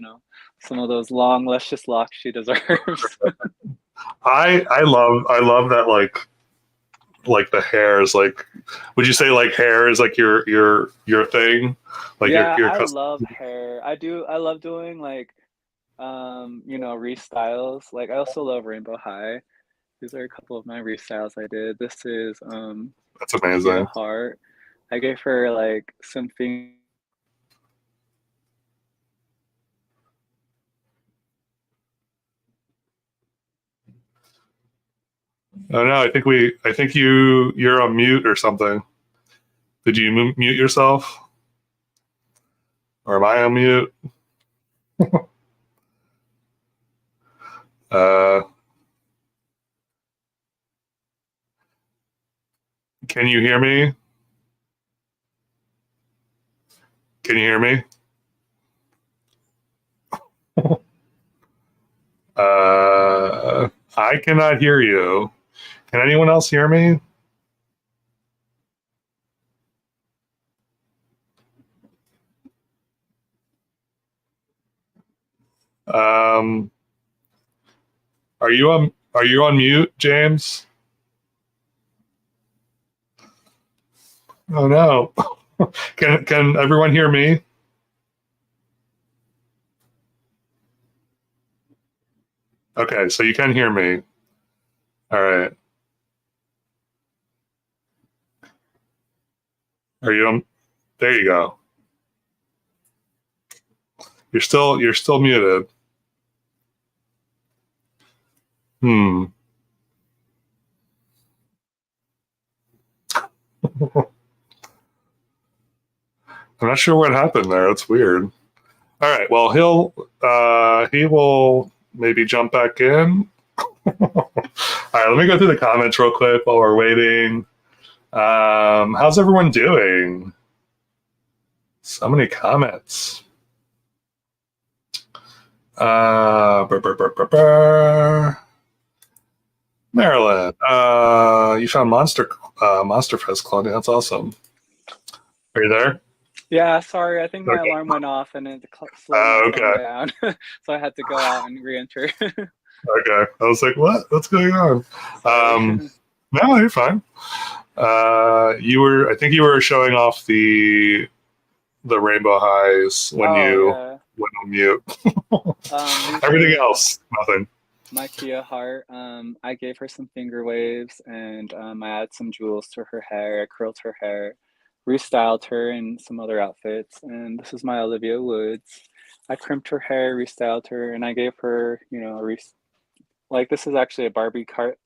B: some of those long, luscious locks she deserves.
A: I love that like the hair is like, would you say like hair is like your thing, like
B: Yeah,
A: your
B: I
A: custom?
B: love hair. I love doing like restyles. Like I also love Rainbow High. These are a couple of my restyles I did. This is
A: That's
B: Kia
A: amazing.
B: Hart. I gave her like some things.
A: Oh no, I think you're on mute or something. Did you mute yourself, or am I on mute? Uh, can you hear me? Can you hear me? I cannot hear you. Can anyone else hear me? Um, are you on mute, James? Oh no. Can everyone hear me? Okay, so you can hear me. All right. Are you on? There you go. You're still muted. Hmm. I'm not sure what happened there. That's weird. All right. Well, he will maybe jump back in. All right. Let me go through the comments real quick while we're waiting. How's everyone doing? So many comments. Brr, brr, brr, brr, brr. Marilyn, you found Monster Fest, Claudia. That's awesome. Are you there?
B: Yeah, sorry, I think my
A: Okay.
B: alarm went off and it slowed my phone
A: Okay.
B: down, so I had to go out and re-enter.
A: Okay. I was like, what? What's going on?
B: Sorry.
A: No, you're fine. I think you were showing off the rainbow highs when
B: Oh
A: you
B: yeah.
A: went on mute.
B: These
A: Everything
B: are
A: else, nothing.
B: my Kia Heart. I gave her some finger waves and I added some jewels to her hair. I curled her hair, restyled her in some other outfits. And this is my Olivia Woods. I crimped her hair, restyled her, and I gave her, like this is actually a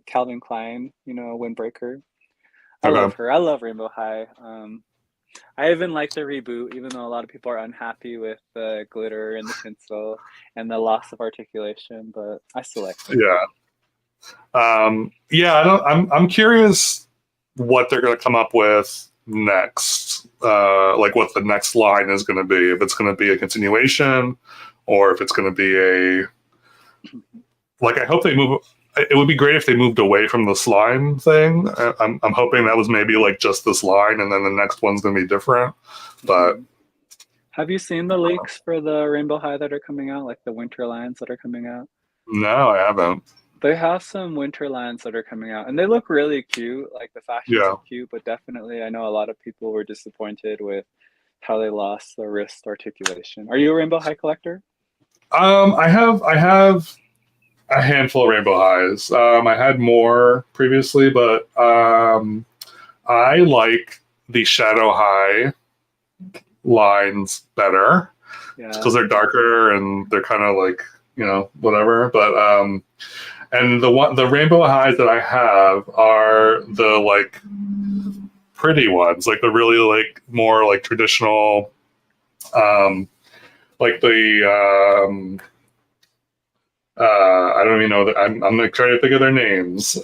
B: Calvin Klein, windbreaker. I love
A: Okay.
B: her. I love Rainbow High. I even like the reboot, even though a lot of people are unhappy with the glitter and the tinsel and the loss of articulation, but I still like them.
A: Yeah. Yeah. I'm curious what they're going to come up with next. Like what the next line is going to be. If it's going to be a continuation, or if it's going to be a like. I hope they move. It would be great if they moved away from the slime thing. I'm hoping that was maybe like just this line, and then the next one's going to be different. But
B: Mhm. Have you seen the leaks for the Rainbow High that are coming out, like the winter lines that are coming out?
A: no, I haven't.
B: They have some winter lines that are coming out, and they look really cute. Like the fashions
A: Yeah.
B: are cute, but definitely, I know a lot of people were disappointed with how they lost the wrist articulation. Are you a Rainbow High collector?
A: I have a handful of rainbow highs. I had more previously, but I like the shadow high lines better
B: Yeah.
A: because they're darker and they're kind of like whatever. But and the rainbow highs that I have are the like pretty ones, like the really like more like traditional, um, like the I don't even know that I'm like trying to think of their names.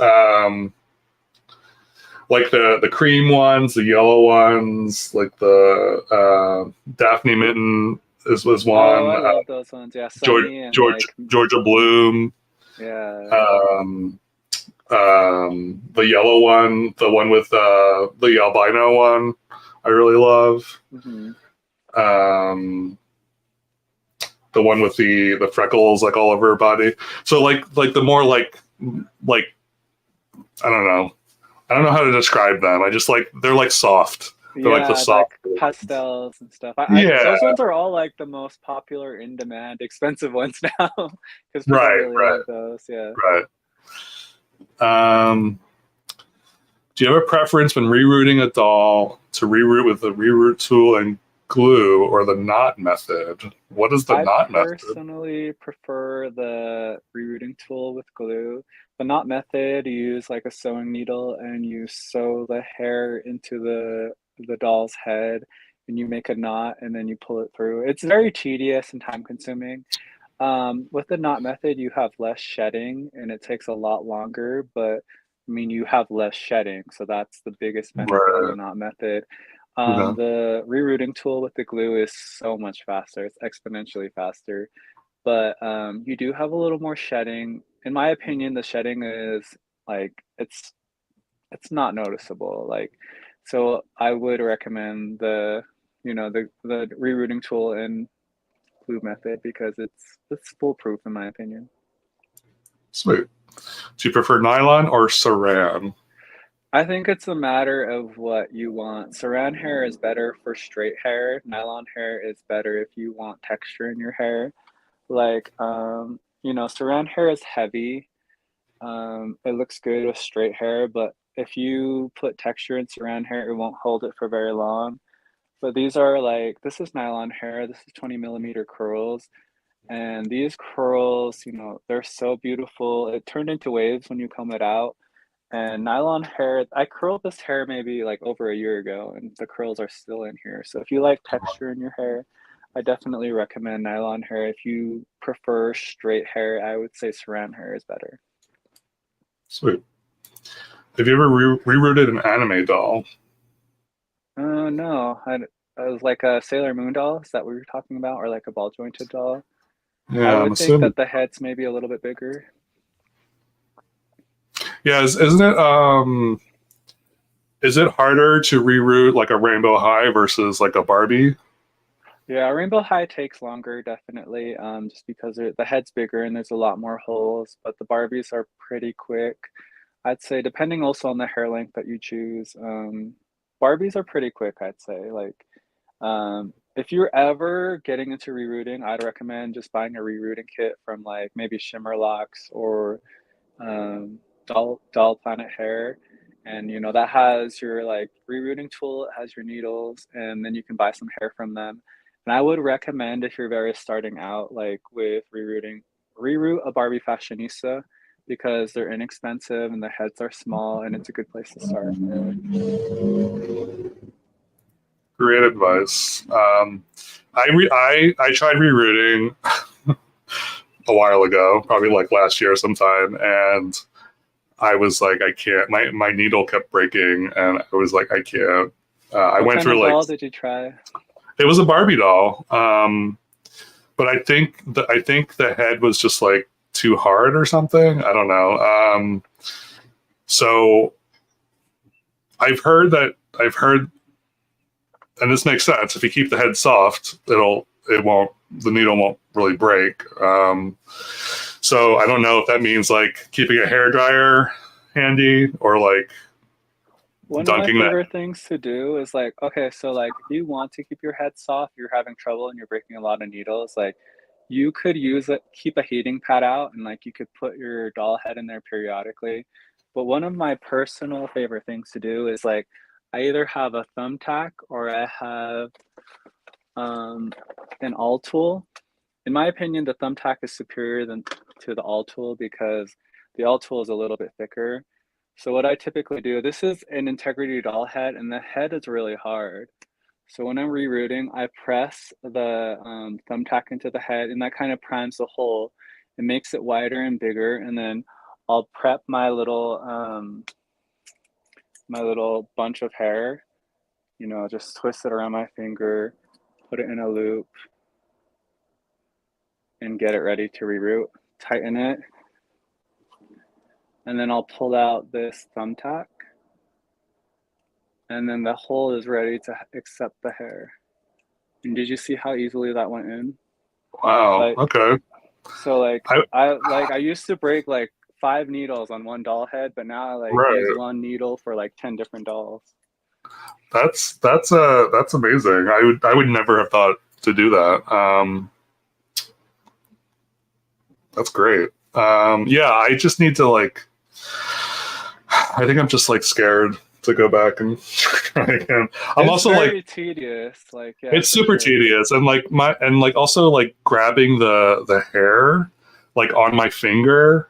A: Like the cream ones, the yellow ones, like the Daphne Mitten is was
B: Oh,
A: one.
B: I love those ones. Yeah,
A: George,
B: Sunny and
A: George
B: like
A: Georgia Bloom.
B: Yeah.
A: Um, the yellow one, the one with the albino one, I really love.
B: Hmm.
A: Um, the one with the freckles like all over her body. So like the more like I don't know. I don't know how to describe them. I just like they're like soft. They're like the
B: Yeah,
A: soft.
B: like pastels and stuff.
A: Yeah,
B: Those ones are all like the most popular, in demand, expensive ones now because people
A: right,
B: really
A: right,
B: love those. Yeah.
A: right. Do you have a preference when rerouting a doll to reroute with the reroute tool and glue or the knot method? What is the
B: I
A: knot method?
B: personally prefer the rerouting tool with glue. The knot method, you use like a sewing needle and you sew the hair into the doll's head and you make a knot and then you pull it through. It's very tedious and time consuming. With the knot method, you have less shedding and it takes a lot longer, but I mean, you have less shedding, so that's the biggest benefit of the
A: Right.
B: knot method.
A: Okay.
B: The rerouting tool with the glue is so much faster, it's exponentially faster, but you do have a little more shedding. In my opinion, the shedding is like it's not noticeable. Like, so I would recommend the rerouting tool and glue method because it's foolproof in my opinion.
A: Sweet. Do you prefer nylon or saran?
B: I think it's a matter of what you want. Saran hair is better for straight hair. Nylon hair is better if you want texture in your hair. Like, saran hair is heavy. It looks good with straight hair, but if you put texture in saran hair, it won't hold it for very long. But this is nylon hair. This is 20 millimeter curls. And these curls, they're so beautiful. It turned into waves when you comb it out. And nylon hair, I curled this hair maybe like over a year ago, and the curls are still in here. So if you like texture in your hair, I definitely recommend nylon hair. If you prefer straight hair, I would say saran hair is better.
A: Sweet. Have you ever rerouted an anime doll?
B: Oh no, I was like a Sailor Moon doll. Is that what we were talking about, or like a ball jointed doll? I
A: Yeah, I'm
B: would think
A: assuming.
B: that the head's maybe a little bit bigger.
A: Yeah, isn't it? Is it harder to reroute like a Rainbow High versus like a Barbie?
B: Yeah, Rainbow High takes longer, definitely, just because the head's bigger and there's a lot more holes, but the Barbies are pretty quick. I'd say, depending also on the hair length that you choose, Barbies are pretty quick, I'd say. Like, if you're ever getting into rerouting, I'd recommend just buying a rerouting kit from like maybe Shimmerlocks or um, Doll Planet Hair, and that has your like rerouting tool. It has your needles, and then you can buy some hair from them. And I would recommend if you're very starting out, like with rerouting, reroute a Barbie Fashionista because they're inexpensive and the heads are small, and it's a good place to start.
A: Great advice. I tried rerouting a while ago, probably like last year sometime, and I was like, I can't. My needle kept breaking, and I was like, I can't. I
B: What
A: went
B: kind of
A: through like
B: doll did you try?
A: it was a Barbie doll, but I think the head was just like too hard or something. I don't know. So I've heard, and this makes sense. If you keep the head soft, the needle won't really break. So I don't know if that means like keeping a hair dryer handy or like
B: One of my
A: dunking that.
B: favorite things to do is like, okay, so like if you want to keep your head soft, you're having trouble and you're breaking a lot of needles, like you could keep a heating pad out and like you could put your doll head in there periodically. But one of my personal favorite things to do is like I either have a thumbtack or I have um an awl tool. In my opinion, the thumbtack is superior than to the awl tool because the awl tool is a little bit thicker. So what I typically do, this is an integrity doll head, and the head is really hard. So when I'm rerouting, I press the thumbtack into the head, and that kind of primes the hole. It makes it wider and bigger, and then I'll prep my little bunch of hair. Just twist it around my finger, put it in a loop, and get it ready to reroute. Tighten it, and then I'll pull out this thumbtack, and then the hole is ready to accept the hair. And did you see how easily that went in?
A: Wow.
B: Like,
A: Okay.
B: so like
A: I
B: I used to break like 5 needles on one doll head, but now I like use
A: right.
B: one needle for like 10 different dolls.
A: That's amazing. I would never have thought to do that. That's great. Yeah, I just need to like. I think I'm just like scared to go back and try again. I'm
B: It's
A: also like
B: very tedious, like yeah,
A: it's
B: for
A: super
B: sure.
A: tedious and like my and like also like grabbing the hair like on my finger.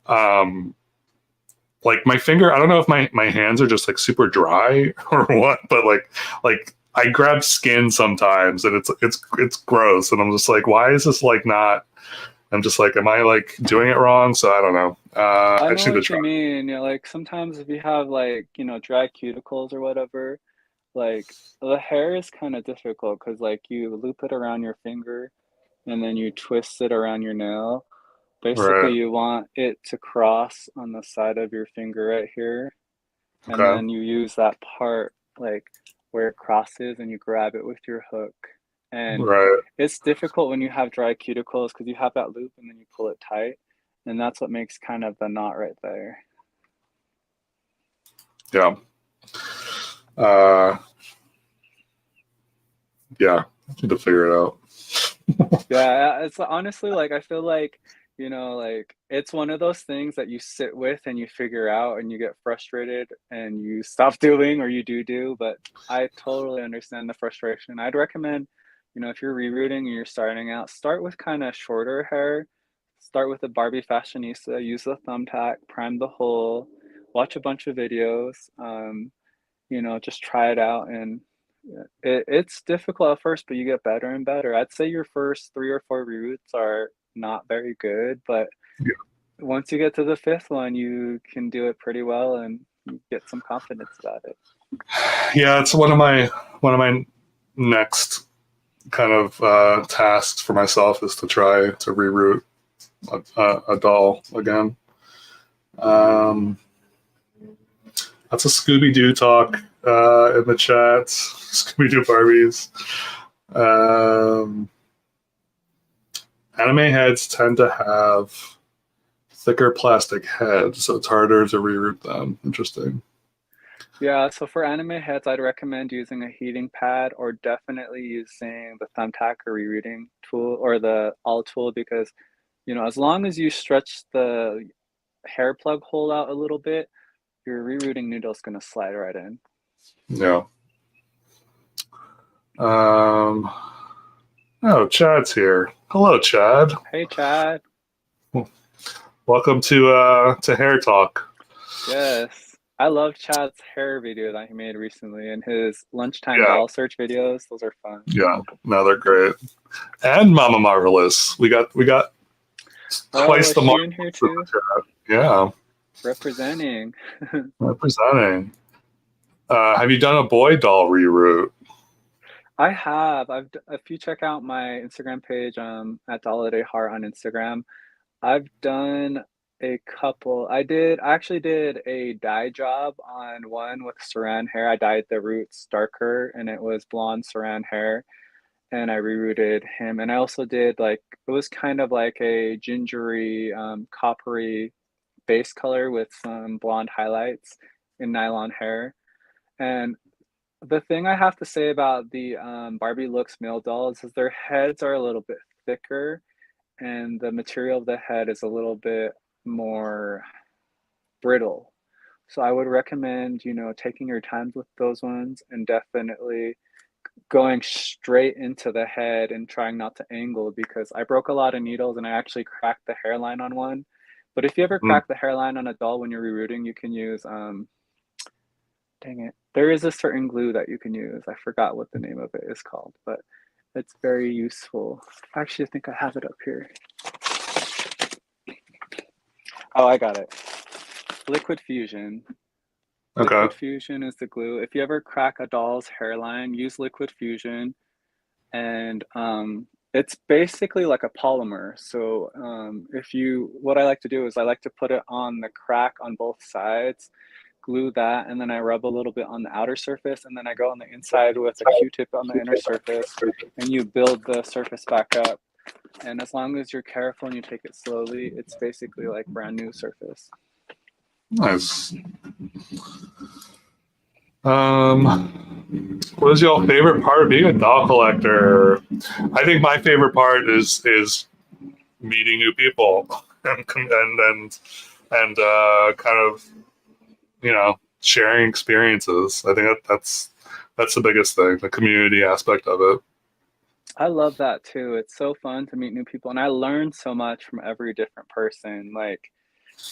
A: Um, like my finger, I don't know if my hands are just like super dry or what, but like I grab skin sometimes and it's gross and I'm just like, why is this like not? I'm just like, am I like doing it wrong? So I don't know.
B: I
A: I
B: know
A: just need to
B: what
A: try.
B: you mean. You know, like sometimes if you have like, dry cuticles or whatever, like the hair is kind of difficult because like you loop it around your finger and then you twist it around your nail. Basically,
A: Right.
B: you want it to cross on the side of your finger right here, and
A: Okay.
B: then you use that part like where it crosses and you grab it with your hook. And
A: Right.
B: it's difficult when you have dry cuticles because you have that loop and then you pull it tight, and that's what makes kind of the knot right there.
A: Yeah. Uh, yeah. I need to figure it out.
B: Yeah, it's honestly like I feel like, like it's one of those things that you sit with and you figure out and you get frustrated and you stop doing or you do, but I totally understand the frustration. I'd recommend, if you're rerouting and you're starting out, start with kind of shorter hair. Start with a Barbie fashionista, use the thumbtack, prime the hole, watch a bunch of videos. Just try it out and yeah, it's difficult at first, but you get better and better. I'd say your first 3 or 4 routes are not very good, but
A: Yeah.
B: once you get to the fifth one, you can do it pretty well and you get some confidence about it.
A: Yeah. It's one of my next kind of tasks for myself is to try to reroute a doll again. Um, That's a Scooby Doo talk in the chat. Scooby Doo Barbies. Um, Anime heads tend to have thicker plastic heads, so it's harder to reroute them. Interesting.
B: Yeah, so for anime heads, I'd recommend using a heating pad or definitely using the thumbtack or rerouting tool or the all tool because, as long as you stretch the hair plug hole out a little bit, your rerouting needle's gonna slide right in.
A: Yeah. Um, oh, Chad's here. Hello, Chad.
B: Hey, Chad.
A: Welcome to Hair Talk.
B: Yes. I love Chad's hair video that he made recently and his lunchtime
A: Yeah,
B: doll search videos. Those are fun.
A: yeah. No, they're great. And Mama Marvelous. We got
B: Oh,
A: twice
B: is
A: the
B: she in
A: Marvelous
B: here
A: in
B: too?
A: the chat. Yeah,
B: Representing.
A: representing. Have you done a boy doll reroute?
B: I have. If you check out my Instagram page, at Holiday Heart on Instagram, I've done a couple. I actually did a dye job on one with Saran hair. I dyed the roots darker and it was blonde Saran hair. And I rerouted him. And I also did like it was kind of like a gingery, coppery base color with some blonde highlights in nylon hair. And the thing I have to say about the Barbie Looks male dolls is their heads are a little bit thicker, and the material of the head is a little bit more brittle. So I would recommend, taking your time with those ones and definitely going straight into the head and trying not to angle because I broke a lot of needles and I actually cracked the hairline on one. But if you ever
A: Mm.
B: crack the hairline on a doll when you're rerouting, you can use dang it. There is a certain glue that you can use. I forgot what the name of it is called, but it's very useful. Actually, I think I have it up here. Oh, I got it. Liquid Fusion.
A: Okay.
B: Liquid Fusion is the glue. If you ever crack a doll's hairline, use Liquid Fusion and It's basically like a polymer. So what I like to do is I like to put it on the crack on both sides, glue that, and then I rub a little bit on the outer surface, and then I go on the inside with a Q-tip on the inner surface, and you build the surface back up. And as long as you're careful and you take it slowly, it's basically like brand new surface.
A: Nice. What is your favorite part of being a doll collector? I think my favorite part is meeting new people and kind of, you know, sharing experiences. I think that's the biggest thing, the community aspect of it.
B: I love that too. It's so fun to meet new people, and I learn so much from every different person. Like,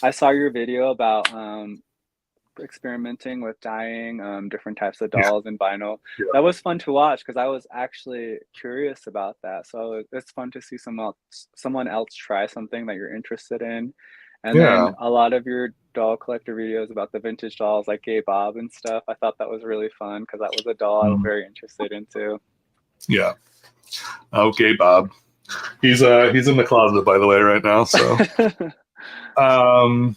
B: I saw your video about experimenting with dyeing different types of
A: Yeah,
B: dolls in vinyl.
A: yeah,
B: That was fun to watch because I was actually curious about that. So it's fun to see someone else try something that you're interested in. And then
A: yeah.
B: a lot of your doll collector videos about the vintage dolls like Gay Bob and stuff. I thought that was really fun because that was a doll I was
A: Mm,
B: very interested in too.
A: yeah. Okay, Bob. He's in the closet, by the way, right now. So, um,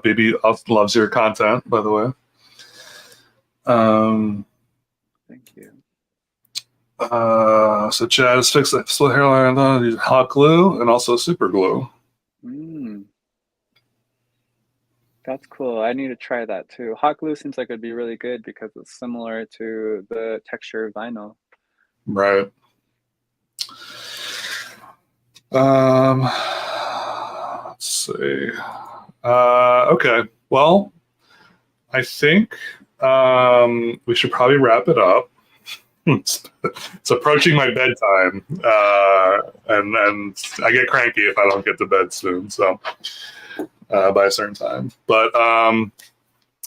A: baby loves your content, by the way. Um,
B: Thank you.
A: so Chad has fixed the split hairline on hot glue and also super glue.
B: Mm, that's cool. I need to try that too. Hot glue seems like it'd be really good because it's similar to the texture of vinyl.
A: Right. Um, let's see. Okay. Well, I think we should probably wrap it up. It's approaching my bedtime, and I get cranky if I don't get to bed soon. So by a certain time. But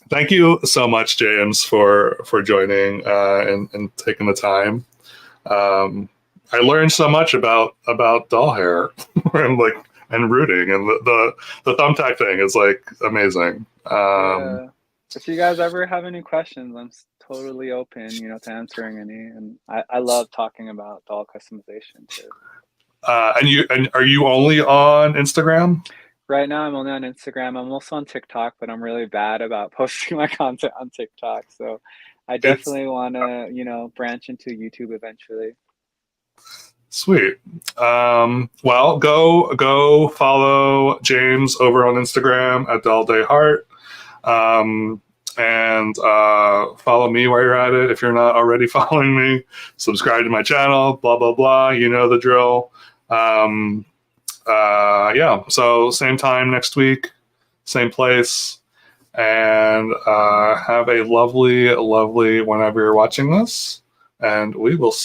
A: thank you so much, James, for joining and taking the time. I learned so much about doll hair and rooting, and the thumbtack thing is like amazing.
B: Yeah. If you guys ever have any questions, totally open, to answering any. And I love talking about doll customization too.
A: And are you only on Instagram?
B: Right now, I'm only on Instagram. I'm also on TikTok, but I'm really bad about posting my content on TikTok. So I
A: It's
B: definitely want to, branch into YouTube eventually.
A: sweet. Well, go follow James over on Instagram at Doll Day Heart. And follow me while you're at it. If you're not already following me, subscribe to my channel, blah, blah, blah. You know the drill. Yeah, so same time next week, same place. And have a lovely, lovely whenever you're watching this. And we will see.